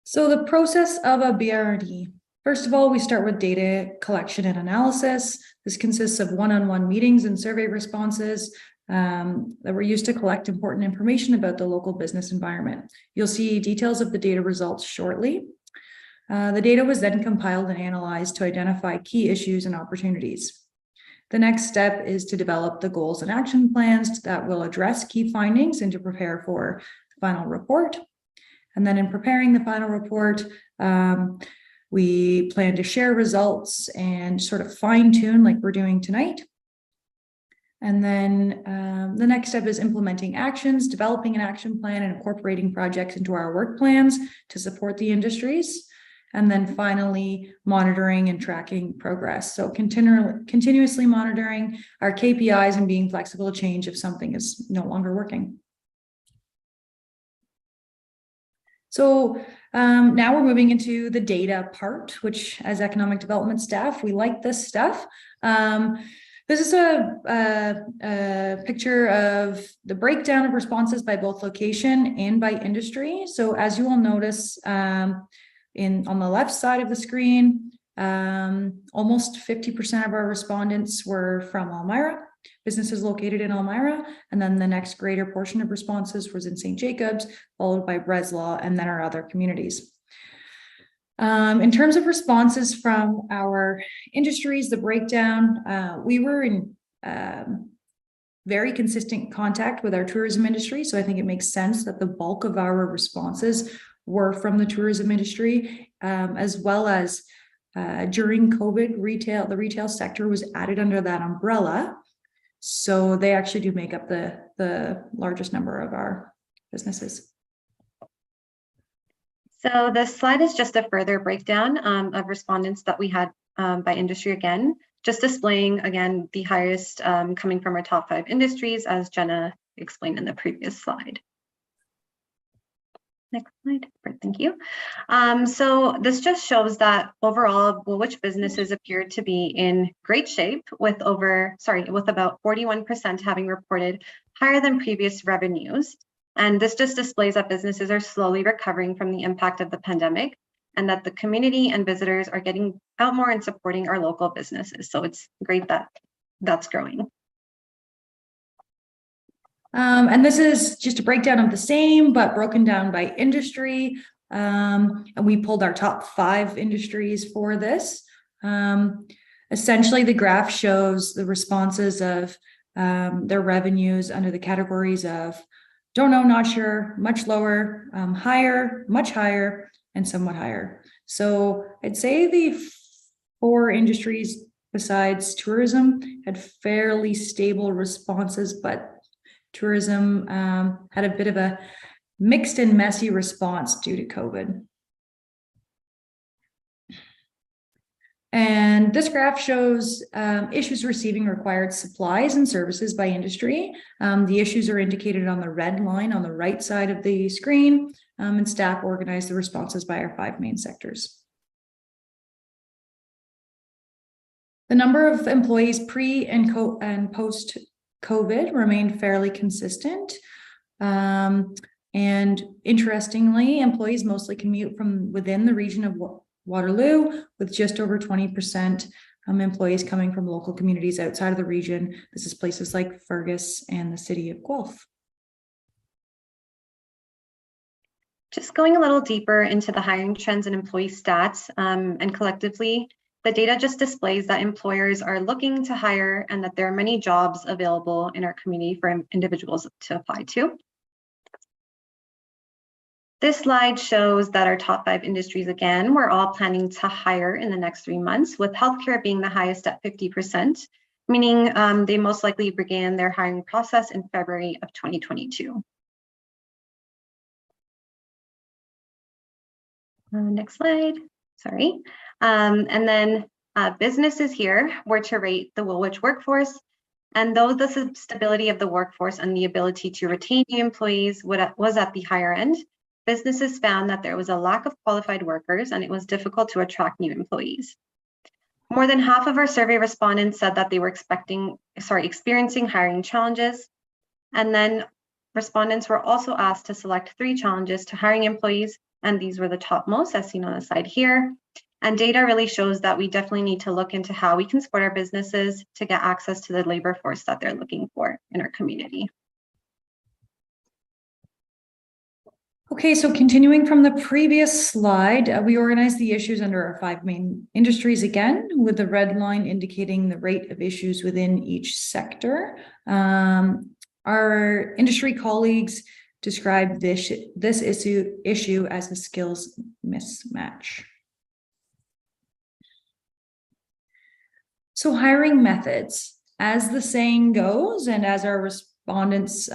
So the process of a BRNE. First of all, we start with data collection and analysis. This consists of one-on-one meetings and survey responses that were used to collect important information about the local business environment. You'll see details of the data results shortly. The data was then compiled and analyzed to identify key issues and opportunities. The next step is to develop the goals and action plans that will address key findings and to prepare for the final report. And then in preparing the final report, we plan to share results and sort of fine tune like we're doing tonight. And then the next step is implementing actions, developing an action plan and incorporating projects into our work plans to support the industries. And then finally, monitoring and tracking progress. So continuously monitoring our KPIs and being flexible to change if something is no longer working. So now we're moving into the data part, which as economic development staff, we like this stuff. This is a picture of the breakdown of responses by both location and by industry. So as you will notice on the left side of the screen, almost 50% of our respondents were from Elmira, businesses located in Elmira, and then the next greater portion of responses was in St. Jacobs, followed by Breslau, and then our other communities. In terms of responses from our industries, the breakdown, we were in very consistent contact with our tourism industry. So I think it makes sense that the bulk of our responses were from the tourism industry, as well as during COVID, the retail sector was added under that umbrella. So they actually do make up the largest number of our businesses. So this slide is just a further breakdown of respondents that we had by industry again, just displaying again the highest coming from our top 5 industries, as Jenna explained in the previous slide. Next slide. Thank you. So this just shows that overall Woolwich businesses appear to be in great shape with about 41% having reported higher than previous revenues. And this just displays that businesses are slowly recovering from the impact of the pandemic and that the community and visitors are getting out more and supporting our local businesses. So it's great that that's growing. And this is just a breakdown of the same, but broken down by industry. And we pulled our top 5 industries for this. Essentially, the graph shows the responses of their revenues under the categories of don't know, not sure, much lower, higher, much higher, and somewhat higher. So I'd say the 4 industries besides tourism had fairly stable responses, but tourism had a bit of a mixed and messy response due to COVID. And this graph shows issues receiving required supplies and services by industry. The issues are indicated on the red line on the right side of the screen, and staff organize the responses by our 5 main sectors. The number of employees pre and post COVID remained fairly consistent. And interestingly, employees mostly commute from within the region of Waterloo, with just over 20% employees coming from local communities outside of the region. This is places like Fergus and the city of Guelph. Just going a little deeper into the hiring trends and employee stats, and collectively, the data just displays that employers are looking to hire and that there are many jobs available in our community for individuals to apply to. This slide shows that our top 5 industries, again, we're all planning to hire in the next 3 months, with healthcare being the highest at 50%, meaning they most likely began their hiring process in February of 2022. Next slide, sorry. And then businesses here were to rate the Woolwich workforce. And though the stability of the workforce and the ability to retain new employees was at the higher end, businesses found that there was a lack of qualified workers and it was difficult to attract new employees. More than half of our survey respondents said that they were experiencing hiring challenges. And then respondents were also asked to select 3 challenges to hiring employees, and these were the topmost, as seen on the side here. And data really shows that we definitely need to look into how we can support our businesses to get access to the labor force that they're looking for in our community. Okay, so continuing from the previous slide, we organized the issues under our 5 main industries again, with the red line indicating the rate of issues within each sector. Our industry colleagues described this issue as a skills mismatch. So hiring methods, as the saying goes, and as our respondents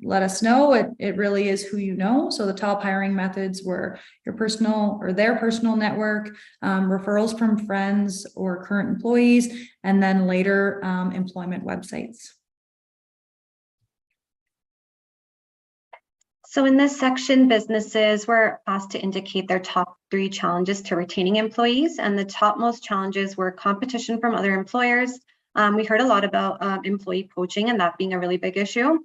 let us know, it really is who you know. So the top hiring methods were your personal or their personal network, referrals from friends or current employees, and then later employment websites. So in this section, businesses were asked to indicate their top 3 challenges to retaining employees, and the topmost challenges were competition from other employers. We heard a lot about employee poaching and that being a really big issue,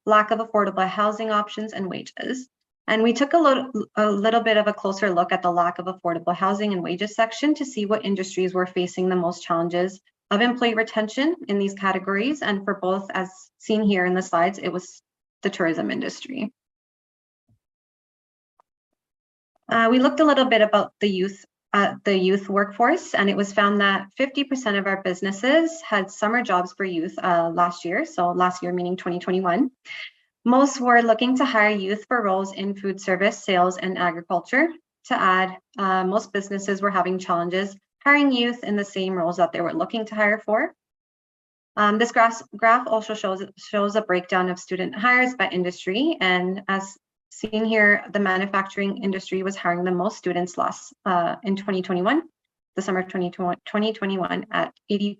lack of affordable housing options and wages. And we took a little bit of a closer look at the lack of affordable housing and wages section to see what industries were facing the most challenges of employee retention in these categories. And for both, as seen here in the slides, it was the tourism industry. We looked a little bit about the youth workforce, and it was found that 50% of our businesses had summer jobs for youth last year. So last year, meaning 2021. Most were looking to hire youth for roles in food service, sales, and agriculture. To add, most businesses were having challenges hiring youth in the same roles that they were looking to hire for. This graph also shows a breakdown of student hires by industry, and as seen here, the manufacturing industry was hiring the most students in 2021, the summer of 2021 at 80%.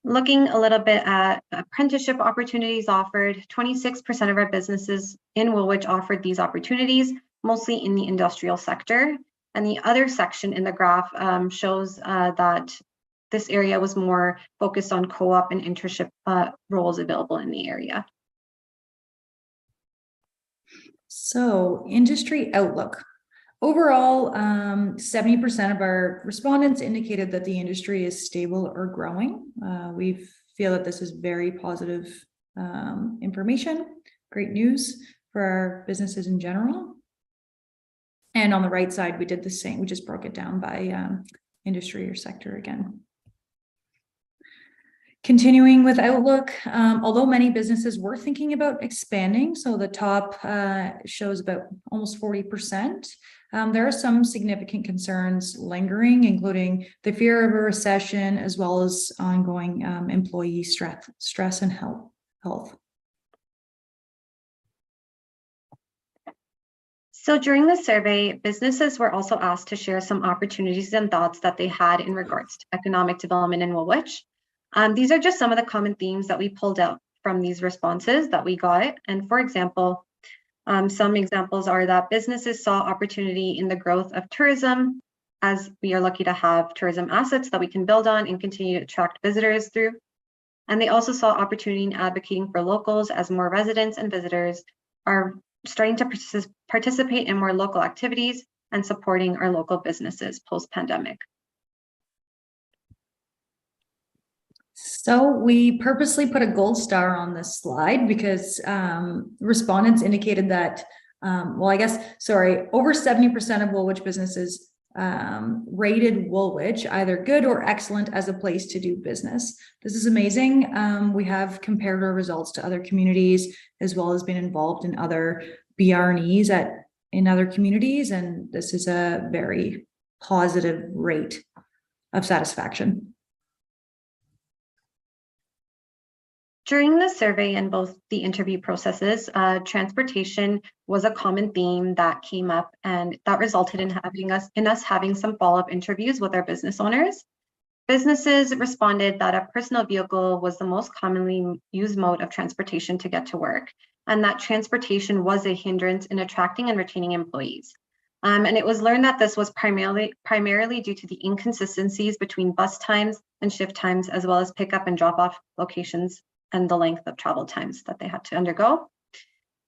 Looking a little bit at apprenticeship opportunities offered, 26% of our businesses in Woolwich offered these opportunities, mostly in the industrial sector. And the other section in the graph shows that this area was more focused on co-op and internship roles available in the area. So industry outlook. Overall, 70% of our respondents indicated that the industry is stable or growing. We feel that this is very positive information, great news for our businesses in general. And on the right side, we did the same. We just broke it down by industry or sector again. Continuing with outlook, although many businesses were thinking about expanding, so the top shows about almost 40%, there are some significant concerns lingering, including the fear of a recession, as well as ongoing employee stress and health. So during the survey, businesses were also asked to share some opportunities and thoughts that they had in regards to economic development in Woolwich. These are just some of the common themes that we pulled out from these responses that we got. And for example, some examples are that businesses saw opportunity in the growth of tourism, as we are lucky to have tourism assets that we can build on and continue to attract visitors through. And they also saw opportunity in advocating for locals, as more residents and visitors are starting to participate in more local activities and supporting our local businesses post-pandemic. So we purposely put a gold star on this slide because respondents indicated that, over 70% of Woolwich businesses rated Woolwich either good or excellent as a place to do business. This is amazing. We have compared our results to other communities, as well as been involved in other BRNEs in other communities, and this is a very positive rate of satisfaction. During the survey and both the interview processes, transportation was a common theme that came up, and that resulted in us having some follow-up interviews with our business owners. Businesses responded that a personal vehicle was the most commonly used mode of transportation to get to work, and that transportation was a hindrance in attracting and retaining employees. And it was learned that this was primarily due to the inconsistencies between bus times and shift times, as well as pickup and drop-off locations and the length of travel times that they had to undergo.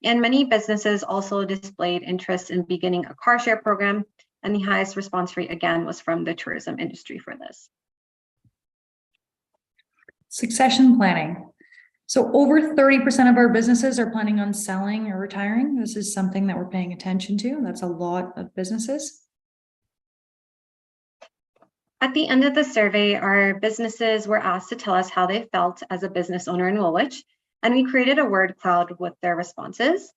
And many businesses also displayed interest in beginning a car share program, and the highest response rate again was from the tourism industry for this. Succession planning. So over 30% of our businesses are planning on selling or retiring. This is something that we're paying attention to. That's a lot of businesses. At the end of the survey, our businesses were asked to tell us how they felt as a business owner in Woolwich, and we created a word cloud with their responses.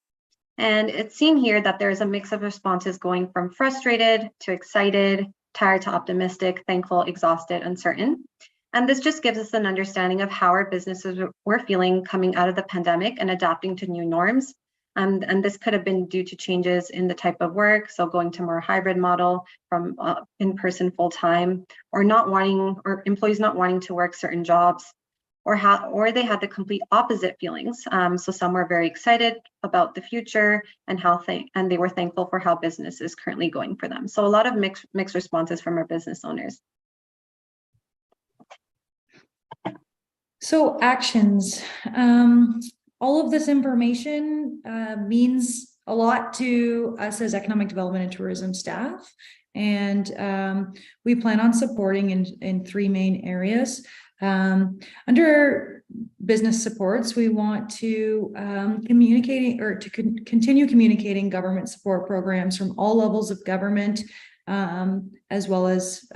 And it's seen here that there's a mix of responses going from frustrated to excited, tired to optimistic, thankful, exhausted, uncertain. And this just gives us an understanding of how our businesses were feeling coming out of the pandemic and adapting to new norms. And this could have been due to changes in the type of work, so going to more hybrid model from in-person full-time, or employees not wanting to work certain jobs, or they had the complete opposite feelings. So some were very excited about the future and they were thankful for how business is currently going for them. So a lot of mixed responses from our business owners. So actions. All of this information means a lot to us as economic development and tourism staff. And we plan on supporting in three main areas. Under business supports, we want to continue communicating government support programs from all levels of government, as well as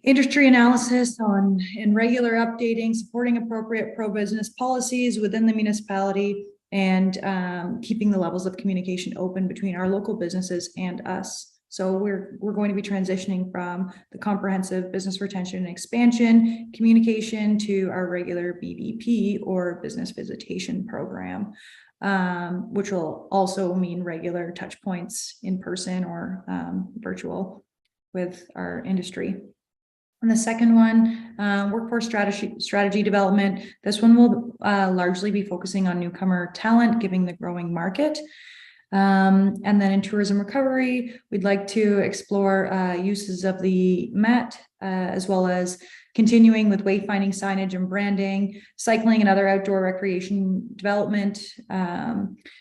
industry analysis and regular updating, supporting appropriate pro-business policies within the municipality, and keeping the levels of communication open between our local businesses and us. So we're going to be transitioning from the comprehensive business retention and expansion communication to our regular BVP, or business visitation program, which will also mean regular touch points in person or virtual with our industry. And the second one, workforce strategy development. This one will largely be focusing on newcomer talent, given the growing market. And then in tourism recovery, we'd like to explore uses of the MET, as well as continuing with wayfinding, signage and branding, cycling and other outdoor recreation development,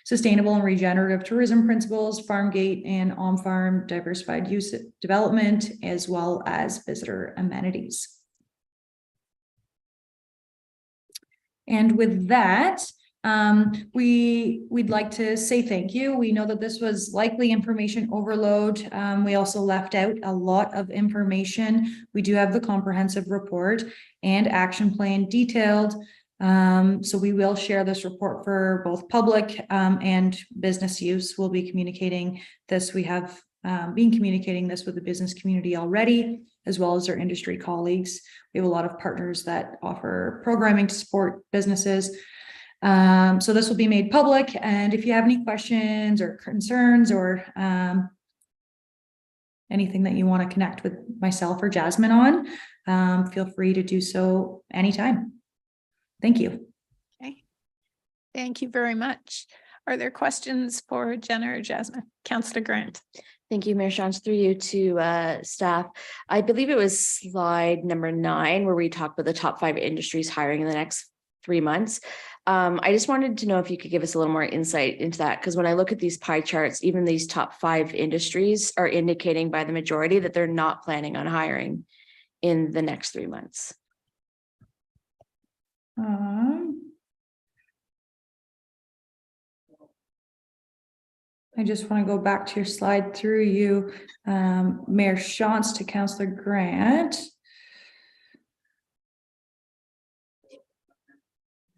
sustainable and regenerative tourism principles, farm gate and on-farm diversified use development, as well as visitor amenities. And with that, we'd like to say thank you. We know that this was likely information overload. We also left out a lot of information. We do have the comprehensive report and action plan detailed. So we will share this report for both public and business use. We'll be communicating this. We have been communicating this with the business community already, as well as our industry colleagues. We have a lot of partners that offer programming to support businesses. So this will be made public, and if you have any questions or concerns or anything that you want to connect with myself or Jasmine on, feel free to do so anytime. Thank you. Okay. Thank you very much. Are there questions for Jenna or Jasmine? Councillor Grant. Thank you, Mayor Shantz, through you to staff. I believe it was slide number 9, where we talked about the top 5 industries hiring in the next 3 months. I just wanted to know if you could give us a little more insight into that, because when I look at these pie charts, even these top 5 industries are indicating by the majority that they're not planning on hiring in the next 3 months. I just want to go back to your slide through you, Mayor Shantz to Councillor Grant.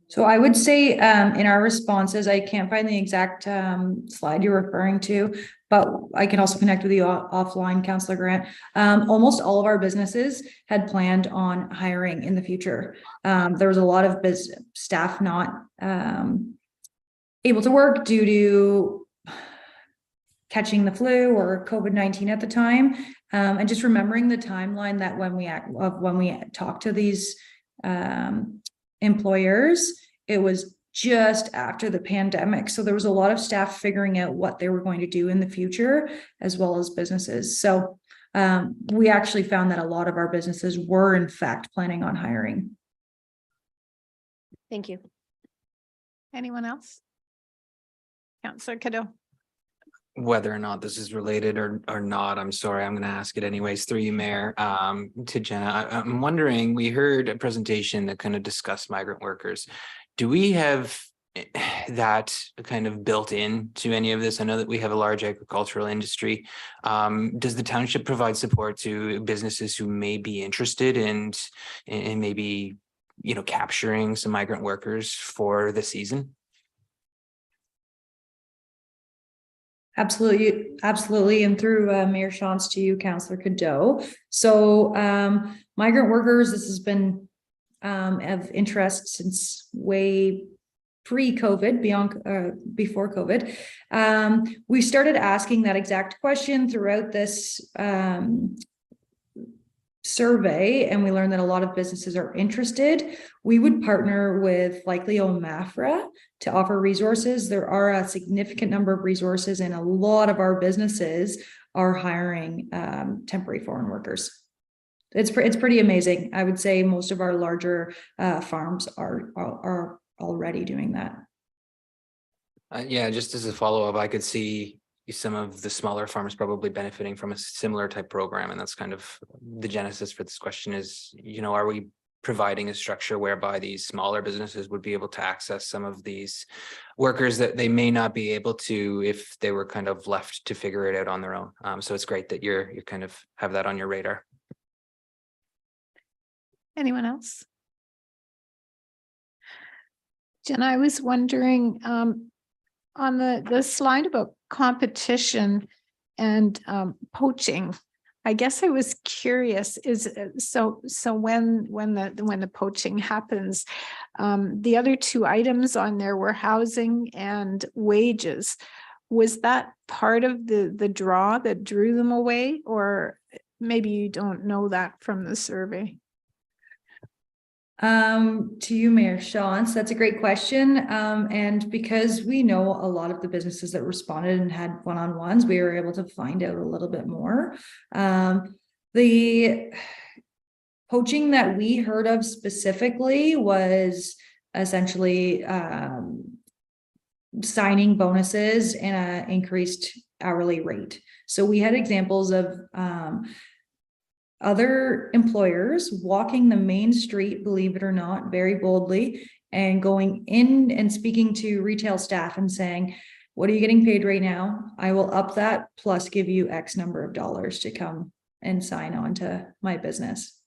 So I would say in our responses, I can't find the exact slide you're referring to, but I can also connect with you offline, Councillor Grant. Almost all of our businesses had planned on hiring in the future. There was a lot of staff not able to work due to catching the flu or COVID-19 at the time. And just remembering the timeline that when we talked to these employers, it was just after the pandemic. So there was a lot of staff figuring out what they were going to do in the future, as well as businesses. So we actually found that a lot of our businesses were in fact planning on hiring. Thank you. Anyone else? Councillor Cadeau. Whether or not this is related or not, I'm sorry, I'm going to ask it anyways through you, Mayor. To Jenna, I'm wondering, we heard a presentation that kind of discussed migrant workers. Do we have that kind of built in to any of this? I know that we have a large agricultural industry. Does the township provide support to businesses who may be interested in maybe, you know, capturing some migrant workers for the season? Absolutely. And through Mayor Shantz to you, Councillor Cadeau. So migrant workers, this has been of interest since way pre-COVID, before COVID. We started asking that exact question throughout this survey, and we learned that a lot of businesses are interested. We would partner with likely OMAFRA to offer resources. There are a significant number of resources, and a lot of our businesses are hiring temporary foreign workers. It's pretty amazing. I would say most of our larger farms are already doing that. Yeah, just as a follow-up, I could see some of the smaller farms probably benefiting from a similar type program. And that's kind of the genesis for this question is, you know, are we providing a structure whereby these smaller businesses would be able to access some of these workers that they may not be able to if they were kind of left to figure it out on their own? So it's great that you kind of have that on your radar. Anyone else? Jen, I was wondering on the slide about competition and poaching, I guess I was curious, is so when the poaching happens, the other 2 items on there were housing and wages. Was that part of the draw that drew them away, or maybe you don't know that from the survey? To you, Mayor Shantz, that's a great question. And because we know a lot of the businesses that responded and had one-on-ones, we were able to find out a little bit more. Poaching that we heard of specifically was essentially signing bonuses and an increased hourly rate. So we had examples of other employers walking the main street, believe it or not, very boldly, and going in and speaking to retail staff and saying, what are you getting paid right now? I will up that plus give you X number of dollars to come and sign on to my business.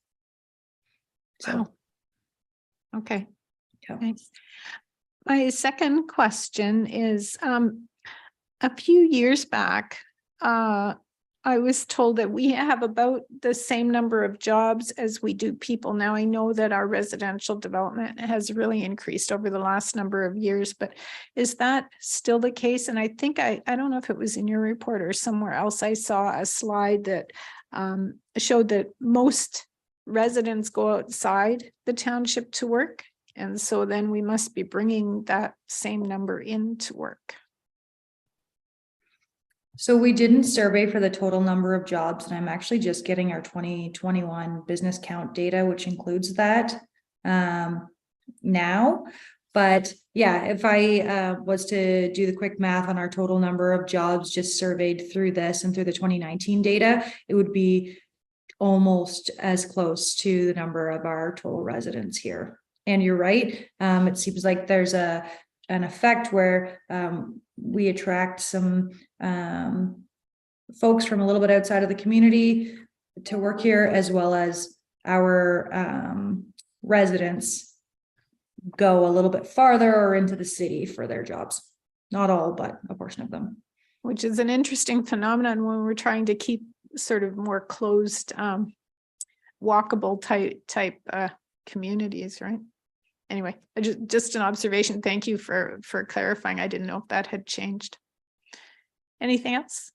Wow. Okay. Yeah. Thanks. My second question is, a few years back, I was told that we have about the same number of jobs as we do people. Now, I know that our residential development has really increased over the last number of years, but is that still the case? And I think I don't know if it was in your report or somewhere else, I saw a slide that showed that most residents go outside the township to work. And so then we must be bringing that same number into work. So we didn't survey for the total number of jobs, and I'm actually just getting our 2021 business count data, which includes that now. But yeah, if I was to do the quick math on our total number of jobs just surveyed through this and through the 2019 data, it would be almost as close to the number of our total residents here. And you're right. It seems like there's an effect where we attract some folks from a little bit outside of the community to work here, as well as our residents go a little bit farther or into the city for their jobs. Not all, but a portion of them. Which is an interesting phenomenon when we're trying to keep sort of more closed, walkable type communities, right? Anyway, just an observation. Thank you for clarifying. I didn't know if that had changed. Anything else?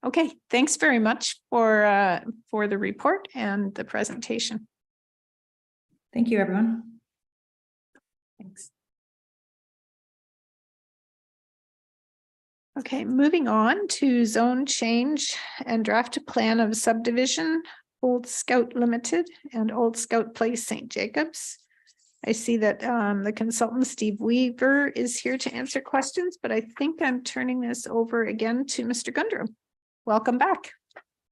Okay, thanks very much for the report and the presentation. Thank you, everyone. Thanks. Okay, moving on to zone change and draft a plan of subdivision, Old Scout Limited and Old Scout Place, St. Jacobs. I see that the consultant Steve Weaver is here to answer questions, but I think I'm turning this over again to Mr. Gundrum. Welcome back.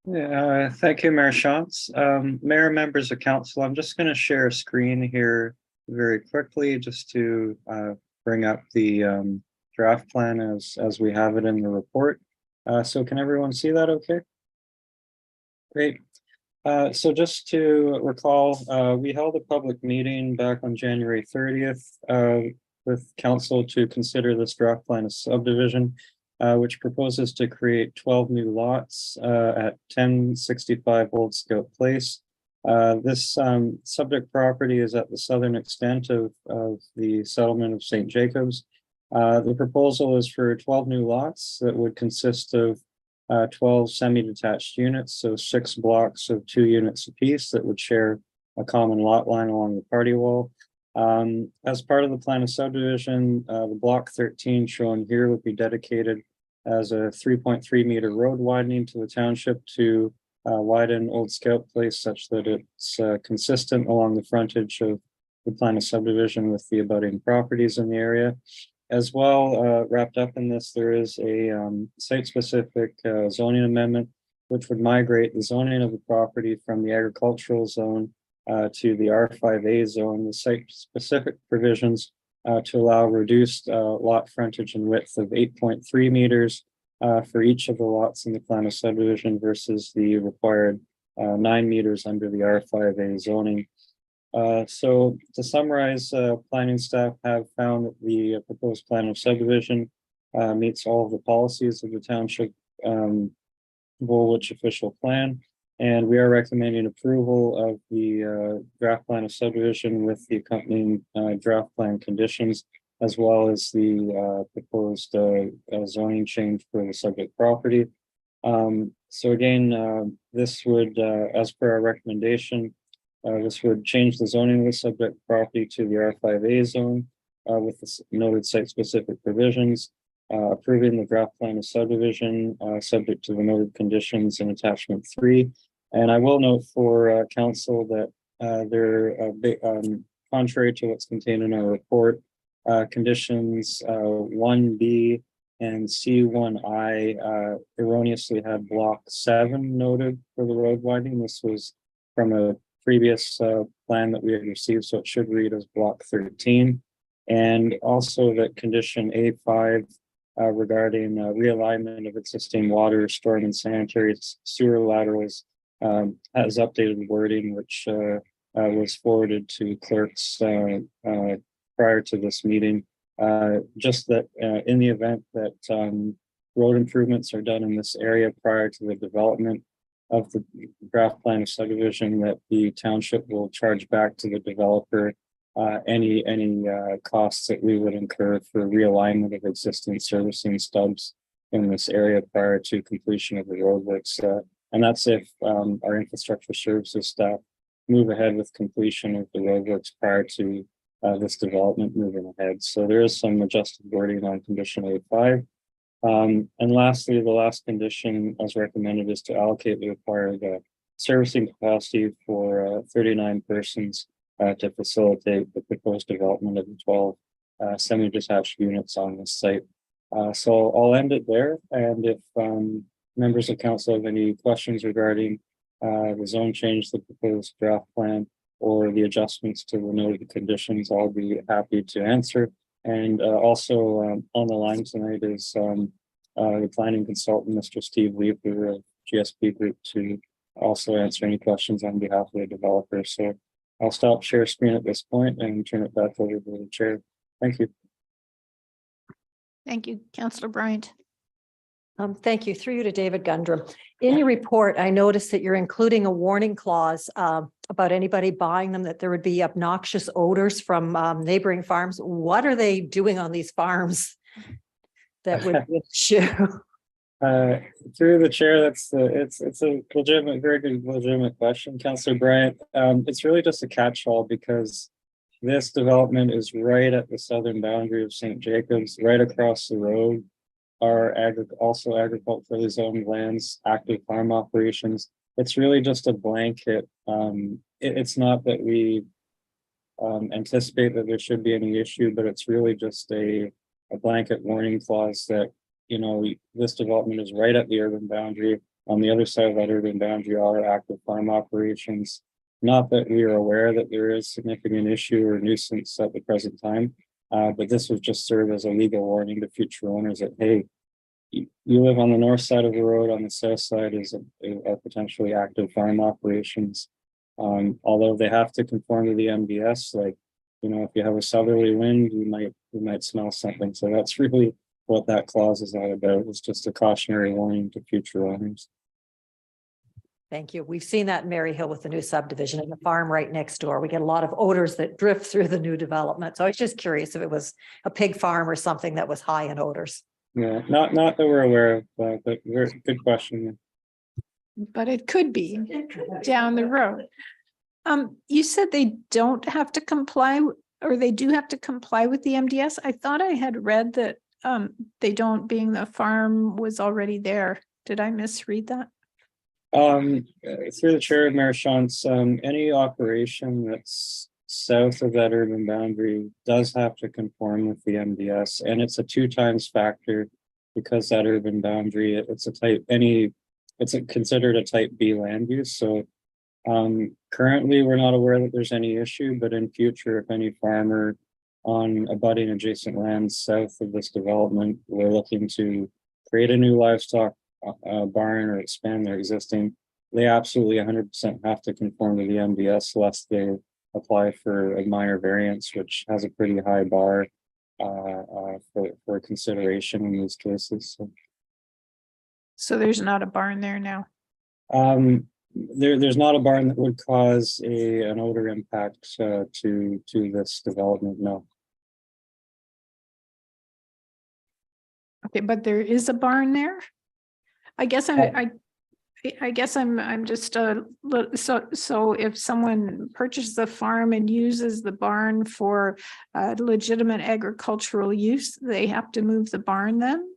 Yeah, thank you, Mayor Shantz. Mayor, members of council, I'm just going to share a screen here very quickly just to bring up the draft plan as we have it in the report. So can everyone see that okay? Great. So just to recall, we held a public meeting back on January 30th with council to consider this draft plan of subdivision, which proposes to create 12 new lots at 1065 Old Scout Place. This subject property is at the southern extent of the settlement of St. Jacobs. The proposal is for 12 new lots that would consist of 12 semi-detached units, so 6 blocks of 2 units apiece that would share a common lot line along the party wall. As part of the plan of subdivision, the block 13 shown here would be dedicated as a 3.3 meter road widening to the township to widen Old Scout Place such that it's consistent along the frontage of the plan of subdivision with the abutting properties in the area. As well, wrapped up in this, there is a site-specific zoning amendment, which would migrate the zoning of the property from the agricultural zone to the R5A zone, the site-specific provisions to allow reduced lot frontage and width of 8.3 meters for each of the lots in the plan of subdivision versus the required 9 meters under the R5A zoning. So to summarize, planning staff have found that the proposed plan of subdivision meets all of the policies of the township Woolwich official plan, and we are recommending approval of the draft plan of subdivision with the accompanying draft plan conditions, as well as the proposed zoning change for the subject property. So again, this would, as per our recommendation, this would change the zoning of the subject property to the R5A zone with the noted site-specific provisions, approving the draft plan of subdivision subject to the noted conditions in attachment 3, And I will note for council that contrary to what's contained in our report, conditions 1B and C1I erroneously had block 7 noted for the road widening. This was from a previous plan that we had received, so it should read as block 13. And also that condition A5 regarding realignment of existing water, storm and sanitary sewer laterals has updated wording, which was forwarded to clerks prior to this meeting. Just that in the event that road improvements are done in this area prior to the development of the draft plan of subdivision, that the township will charge back to the developer any costs that we would incur for realignment of existing servicing stubs in this area prior to completion of the roadworks. And that's if our infrastructure services staff move ahead with completion of the roadworks prior to this development moving ahead. So there is some adjusted wording on condition A5. And lastly, the last condition as recommended is to allocate the required servicing capacity for 39 persons to facilitate the proposed development of the 12 semi-detached units on this site. So I'll end it there. And if members of council have any questions regarding the zone change, the proposed draft plan, or the adjustments to the noted conditions, I'll be happy to answer. And also on the line tonight is the planning consultant, Mr. Steve Leeper of GSP Group, to also answer any questions on behalf of the developer. So I'll stop share screen at this point and turn it back over to the chair. Thank you. Thank you, Councillor Bryant. Thank you. Through you to David Gundrum. In your report, I noticed that you're including a warning clause about anybody buying them, that there would be obnoxious odors from neighboring farms. What are they doing on these farms that would be an issue? Through the chair, it's a legitimate, very good, legitimate question, Councillor Bryant. It's really just a catch-all because this development is right at the southern boundary of St. Jacobs, right across the road are also agriculturally zoned lands, active farm operations. It's really just a blanket. It's not that we anticipate that there should be any issue, but it's really just a blanket warning clause that, you know, this development is right at the urban boundary. On the other side of that urban boundary are active farm operations. Not that we are aware that there is significant issue or nuisance at the present time, but this would just serve as a legal warning to future owners that, hey, you live on the north side of the road, on the south side is a potentially active farm operations. Although they have to conform to the MDS, like, you know, if you have a southerly wind, you might smell something. So that's really what that clause is all about. It's just a cautionary warning to future owners. Thank you. We've seen that in Mary Hill with the new subdivision and the farm right next door. We get a lot of odors that drift through the new development. So I was just curious if it was a pig farm or something that was high in odors. Yeah, not that we're aware of, but very good question. But it could be down the road. You said they don't have to comply, or they do have to comply with the MDS. I thought I had read that they don't, being the farm was already there. Did I misread that? Through the chair, Mayor Shantz, any operation that's south of that urban boundary does have to conform with the MDS, and it's a 2 times factor because that urban boundary, it's considered a type B land use. So currently we're not aware that there's any issue, but in future, if any farmer on abutting adjacent lands south of this development, we're looking to create a new livestock barn or expand their existing, they absolutely 100% have to conform to the MDS lest they apply for a minor variance, which has a pretty high bar for consideration in these cases. So there's not a barn there now? There's not a barn that would cause an odor impact to this development, no. Okay, but there is a barn there? I guess I guess I'm just so if someone purchases a farm and uses the barn for legitimate agricultural use, they have to move the barn then?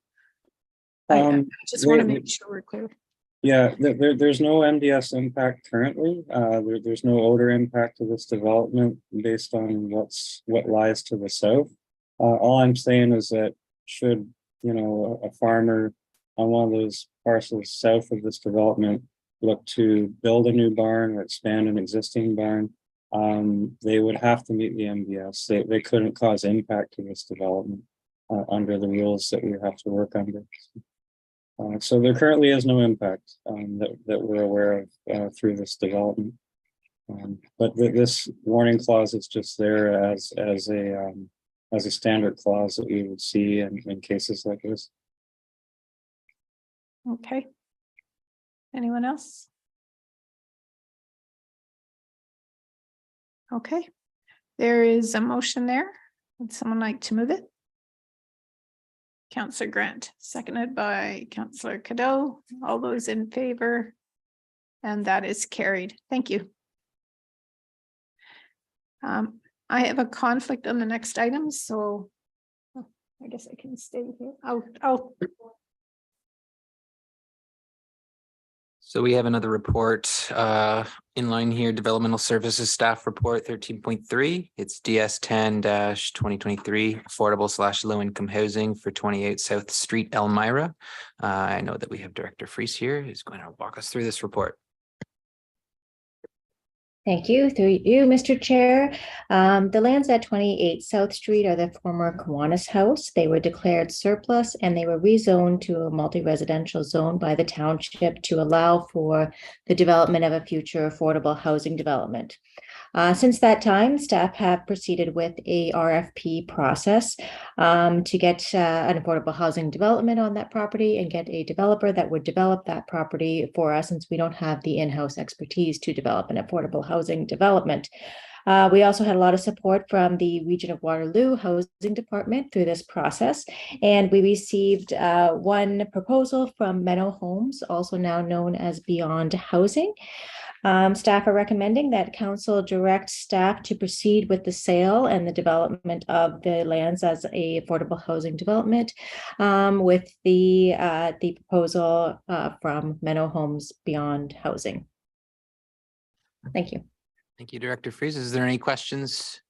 I just want to make sure we're clear. Yeah, there's no MDS impact currently. There's no odor impact to this development based on what lies to the south. All I'm saying is that should, a farmer on one of those parcels south of this development look to build a new barn or expand an existing barn, they would have to meet the MDS. They couldn't cause impact to this development under the rules that we have to work under. So there currently is no impact that we're aware of through this development. But this warning clause is just there as a standard clause that we would see in cases like this. Okay. Anyone else? Okay, there is a motion there. Would someone like to move it? Councillor Grant, seconded by Councillor Cadeau. All those in favor? And that is carried. Thank you. I have a conflict on the next item, so I guess I can stay here. Oh. So we have another report in line here, Developmental Services Staff Report 13.3. It's DS 10-2023 affordable / low income housing for 28 South Street, Elmira. I know that we have Director Fries here who's going to walk us through this report. Thank you. Through you, Mr. Chair. The lands at 28 South Street are the former Kiwanis House. They were declared surplus and they were rezoned to a multi-residential zone by the township to allow for the development of a future affordable housing development. Since that time, staff have proceeded with a RFP process to get an affordable housing development on that property and get a developer that would develop that property for us, since we don't have the in-house expertise to develop an affordable housing development. We also had a lot of support from the Region of Waterloo Housing Department through this process, and we received one proposal from Marhome, also now known as Beyond Housing. Staff are recommending that council direct staff to proceed with the sale and the development of the lands as a affordable housing development with the proposal from Marhome's Beyond Housing. Thank you. Thank you, Director Fries. Is there any questions?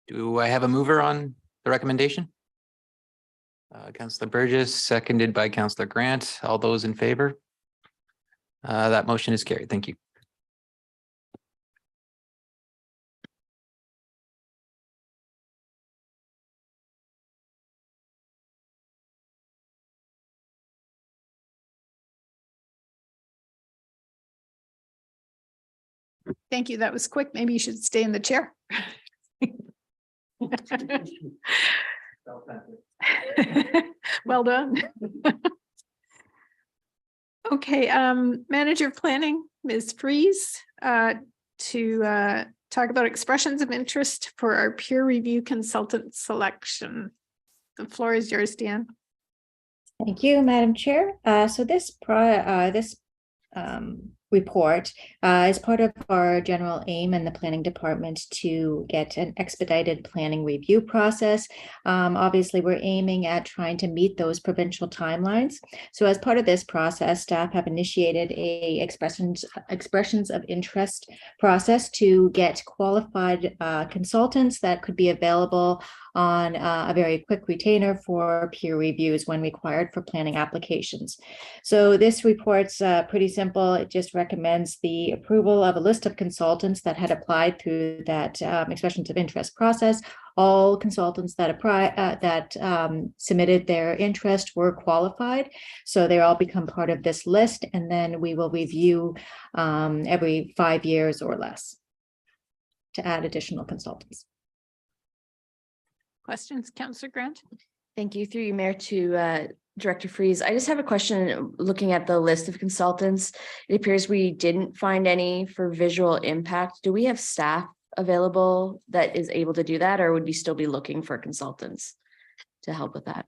Do I have a mover on the recommendation? Councillor Burgess, seconded by Councillor Grant. All those in favor? That motion is carried. Thank you. Thank you. That was quick. Maybe you should stay in the chair. Well done. Okay, Manager of Planning, Ms. Fries, to talk about expressions of interest for our peer review consultant selection. The floor is yours, Deanne. Thank you, Madam Chair. So this report is part of our general aim in the planning department to get an expedited planning review process. Obviously, we're aiming at trying to meet those provincial timelines. So as part of this process, staff have initiated a expressions of interest process to get qualified consultants that could be available on a very quick retainer for peer reviews when required for planning applications. So this report's pretty simple. It just recommends the approval of a list of consultants that had applied through that expressions of interest process. All consultants that submitted their interest were qualified, so they all become part of this list, and then we will review every 5 years or less to add additional consultants. Questions, Councillor Grant? Thank you. Through you, Mayor, to Director Fries. I just have a question looking at the list of consultants. It appears we didn't find any for visual impact. Do we have staff available that is able to do that, or would we still be looking for consultants to help with that?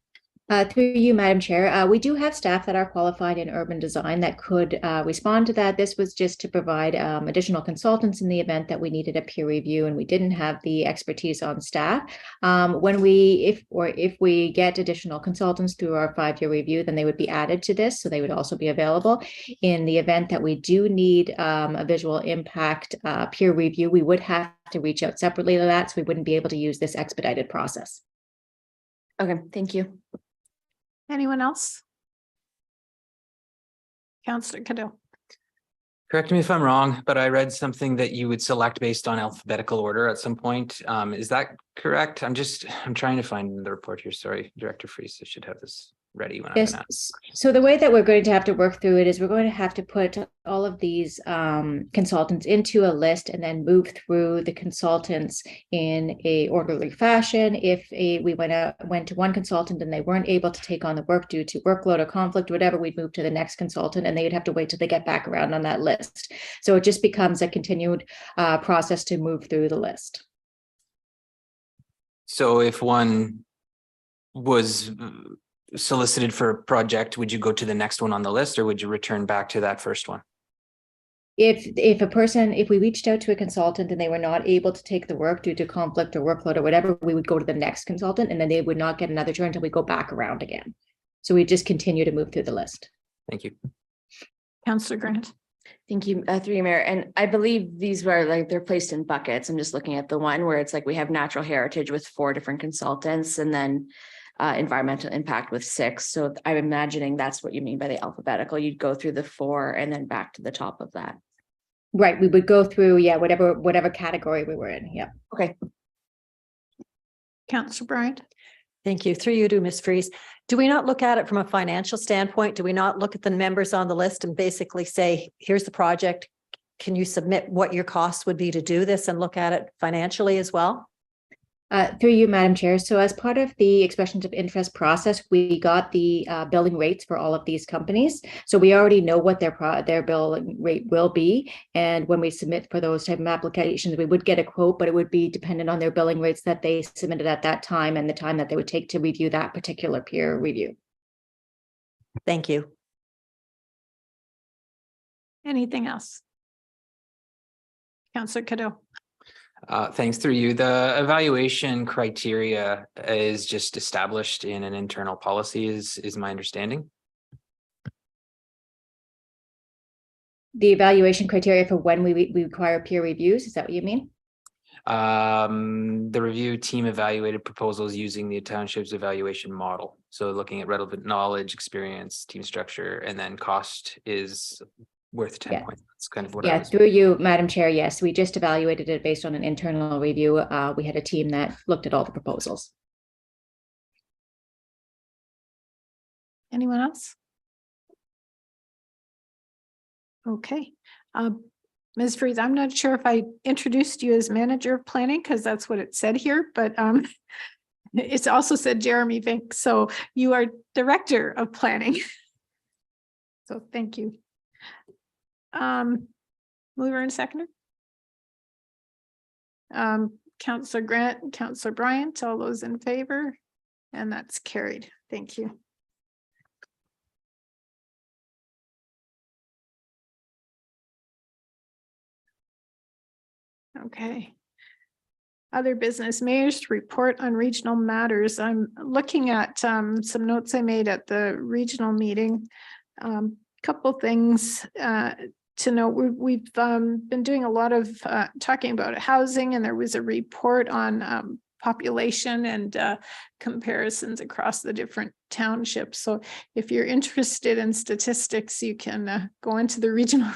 Through you, Madam Chair, we do have staff that are qualified in urban design that could respond to that. This was just to provide additional consultants in the event that we needed a peer review and we didn't have the expertise on staff. If we get additional consultants through our 5-year review, then they would be added to this. So they would also be available. In the event that we do need a visual impact peer review, we would have to reach out separately to that. So we wouldn't be able to use this expedited process. Okay, thank you. Anyone else? Councillor Cadeau. Correct me if I'm wrong, but I read something that you would select based on alphabetical order at some point. Is that correct? I'm trying to find the report here. Sorry, Director Freese, I should have this ready when I'm Yes. gonna. So the way that we're going to have to work through it is we're going to have to put all of these consultants into a list and then move through the consultants in a orderly fashion. If we went to one consultant and they weren't able to take on the work due to workload or conflict, whatever, we'd move to the next consultant and they would have to wait till they get back around on that list. So it just becomes a continued process to move through the list. So if one was solicited for a project, would you go to the next one on the list or would you return back to that first one? If we reached out to a consultant and they were not able to take the work due to conflict or workload or whatever, we would go to the next consultant and then they would not get another turn until we go back around again. So we just continue to move through the list. Thank you. Councillor Grant. Thank you, through you, Mayor. And I believe these were they're placed in buckets. I'm just looking at the one where it's like we have natural heritage with 4 different consultants and then environmental impact with 6. So I'm imagining that's what you mean by the alphabetical. You'd go through the 4 and then back to the top of that. Right. We would go through, yeah, whatever category we were in. Yeah. Okay. Councillor Bryant. Thank you. Through you to Ms. Freese. Do we not look at it from a financial standpoint? Do we not look at the members on the list and basically say, here's the project. Can you submit what your costs would be to do this and look at it financially as well? Through you, Madam Chair. So as part of the expressions of interest process, we got the billing rates for all of these companies. So we already know what their billing rate will be. And when we submit for those type of applications, we would get a quote, but it would be dependent on their billing rates that they submitted at that time and the time that they would take to review that particular peer review. Thank you. Anything else? Councillor Cadeau. Thanks. Through you. The evaluation criteria is just established in an internal policy is my understanding. The evaluation criteria for when we require peer reviews, is that what you mean? The review team evaluated proposals using the township's evaluation model. So looking at relevant knowledge, experience, team structure, and then cost is worth 10 points. That's kind of what I was. Through you, Madam Chair. Yes, we just evaluated it based on an internal review. We had a team that looked at all the proposals. Anyone else? Okay. Ms. Freese, I'm not sure if I introduced you as manager of planning because that's what it said here, but it's also said Jeremy Vink. So you are director of planning. So thank you. Mover and seconder. Councillor Grant and Councillor Bryant, all those in favor, and that's carried. Thank you. Okay. Other business, mayor's report on regional matters. I'm looking at some notes I made at the regional meeting. Couple things to note. We've been doing a lot of talking about housing, and there was a report on population and comparisons across the different townships. So if you're interested in statistics, you can go into the regional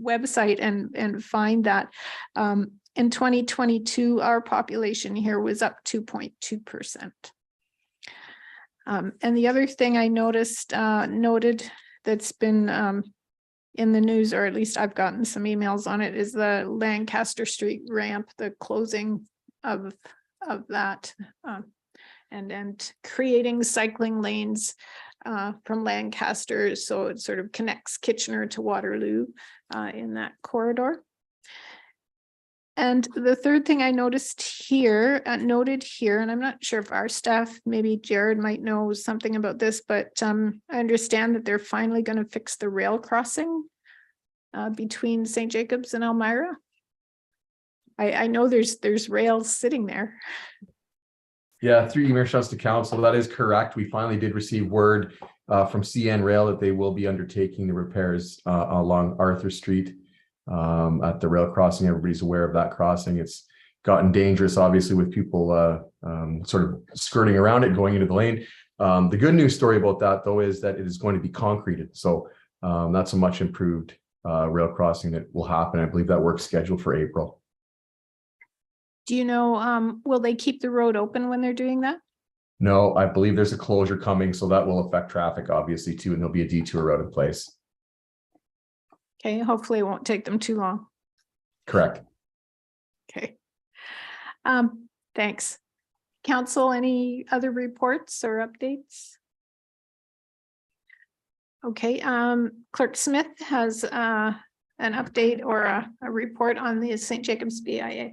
website and find that. In 2022, our population here was up 2.2%. And the other thing I noted that's been in the news, or at least I've gotten some emails on it, is the Lancaster Street ramp, the closing of that, and creating cycling lanes from Lancaster, so it sort of connects Kitchener to Waterloo in that corridor. And the third thing I noticed here, noted here, and I'm not sure if our staff, maybe Jared might know something about this, but I understand that they're finally going to fix the rail crossing between St. Jacobs and Elmira. I know there's rails sitting there. Yeah, through Mayor Shantz to council, that is correct. We finally did receive word from CN Rail that they will be undertaking the repairs along Arthur Street at the rail crossing. Everybody's aware of that crossing. It's gotten dangerous, obviously, with people sort of skirting around it, going into the lane. The good news story about that, though, is that it is going to be concreted. So that's a much improved rail crossing that will happen. I believe that work's scheduled for April. Do you know, will they keep the road open when they're doing that? No, I believe there's a closure coming, so that will affect traffic, obviously, too, and there'll be a detour road in place. Okay, hopefully it won't take them too long. Correct. Okay. Thanks. Council, any other reports or updates? Okay, Clerk Smith has an update or a report on the St. Jacobs BIA.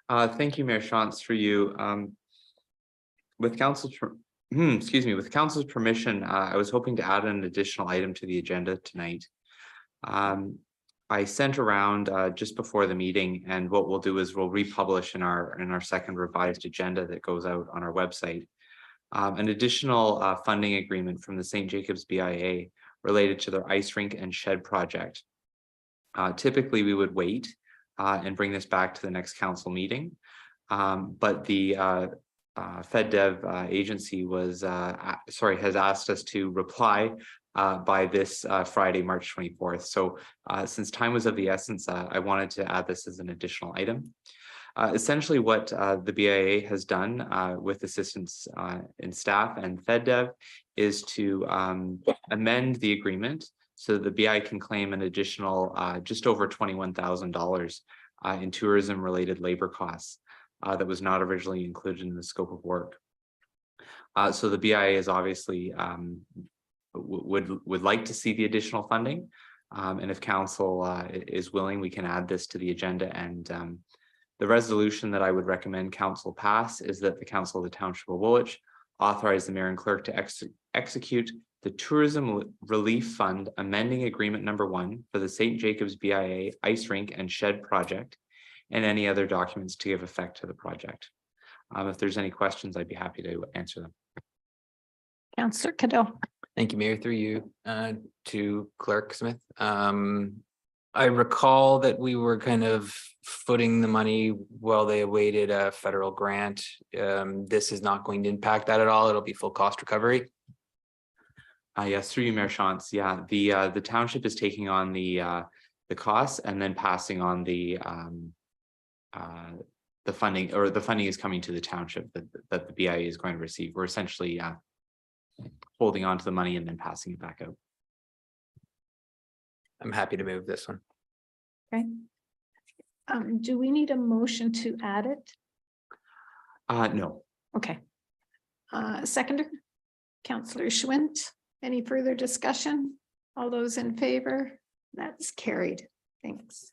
Thank you, Mayor Shantz, for you. With council's with council's permission, I was hoping to add an additional item to the agenda tonight. I sent around just before the meeting, and what we'll do is we'll republish in our second revised agenda that goes out on our website an additional funding agreement from the St. Jacobs BIA related to their ice rink and shed project. Typically, we would wait and bring this back to the next council meeting. But the FedDev agency was, has asked us to reply by this Friday, March 24th. So since time was of the essence, I wanted to add this as an additional item. Essentially what the BIA has done with assistance in staff and FedDev is to amend the agreement so that the BI can claim an additional just over $21,000 in tourism related labor costs that was not originally included in the scope of work. So the BIA is obviously would like to see the additional funding. And if council is willing, we can add this to the agenda. And the resolution that I would recommend council pass is that the Council of the Township of Woolwich authorize the mayor and clerk to execute the Tourism Relief Fund amending agreement number 1 for the St. Jacobs BIA ice rink and shed project and any other documents to give effect to the project. If there's any questions, I'd be happy to answer them. Councillor Cadell. Thank you, Mayor, through you to Clerk Smith. I recall that we were kind of footing the money while they awaited a federal grant. This is not going to impact that at all. It'll be full cost recovery. Yes, through you, Mayor Shantz. Yeah, the township is taking on the costs and then passing on the funding, or the funding is coming to the township that the BIA is going to receive. We're essentially holding on to the money and then passing it back out. I'm happy to move this one. Okay. Do we need a motion to add it? No. Okay. Seconder, Councillor Schwint. Any further discussion? All those in favor? That's carried. Thanks.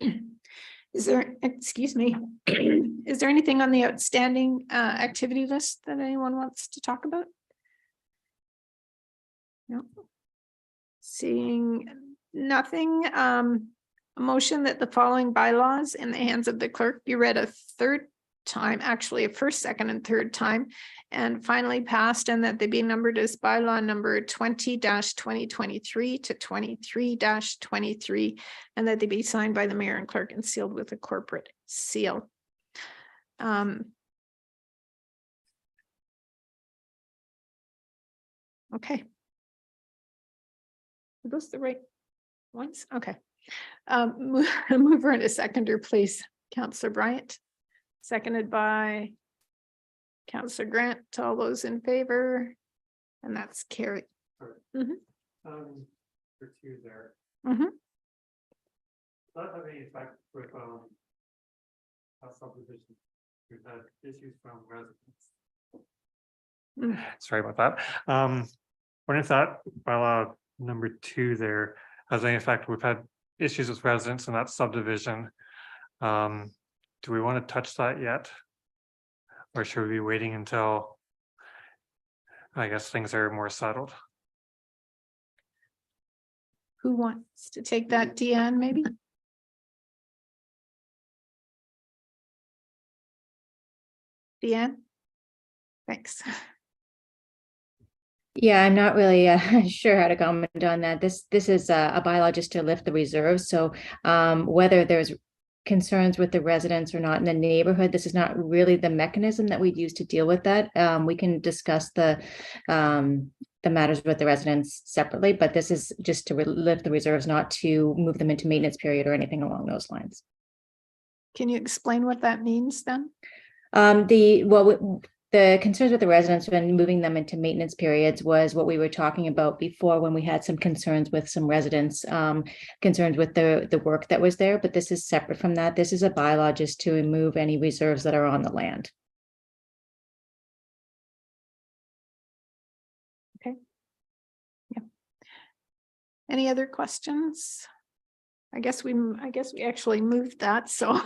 Is there, excuse me, is there anything on the outstanding activity list that anyone wants to talk about? No. Seeing nothing, a motion that the following bylaws in the hands of the clerk be read a third time, actually a first, second, and third time, and finally passed, and that they be numbered as bylaw number 20-2023 to 23-23, and that they be signed by the mayor and clerk and sealed with a corporate seal. Okay. Are those the right ones? Okay. Mover and a seconder, please. Councillor Bryant, seconded by Councillor Grant. All those in favor, and that's carried. For two there. Does that have any effect with a subdivision? We've had issues from residents. Sorry about that. Wondering if that bylaw number 2 there has any effect. We've had issues with residents in that subdivision. Do we want to touch that yet? Or should we be waiting until, I guess, things are more settled? Who wants to take that, Deanne, maybe? Deanne? Thanks. Yeah, I'm not really sure how to comment on that. This is a bylaw just to lift the reserves. So whether there's concerns with the residents or not in the neighborhood, this is not really the mechanism that we'd use to deal with that. We can discuss the matters with the residents separately, but this is just to lift the reserves, not to move them into maintenance period or anything along those lines. Can you explain what that means then? The concerns with the residents when moving them into maintenance periods was what we were talking about before when we had some concerns with some residents, concerns with the work that was there, but this is separate from that. This is a bylaw just to remove any reserves that are on the land. Okay. Yeah. Any other questions? I guess we actually moved that, so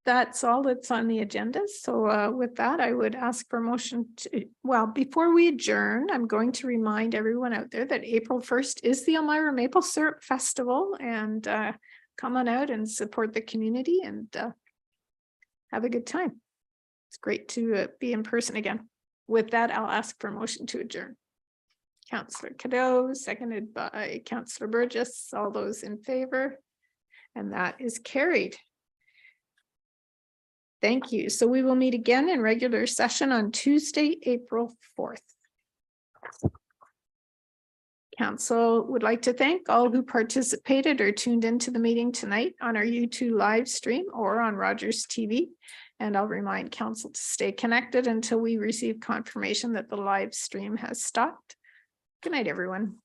that's all that's on the agenda. So with that, I would ask for motion to, well, before we adjourn, I'm going to remind everyone out there that April 1st is the Elmira Maple Syrup Festival, and come on out and support the community and have a good time. It's great to be in person again. With that, I'll ask for a motion to adjourn. Councillor Cadeau, seconded by Councillor Burgess. All those in favor? And that is carried. Thank you. So we will meet again in regular session on Tuesday, April 4th. Council would like to thank all who participated or tuned into the meeting tonight on our YouTube live stream or on Rogers TV. And I'll remind council to stay connected until we receive confirmation that the live stream has stopped. Good night, everyone.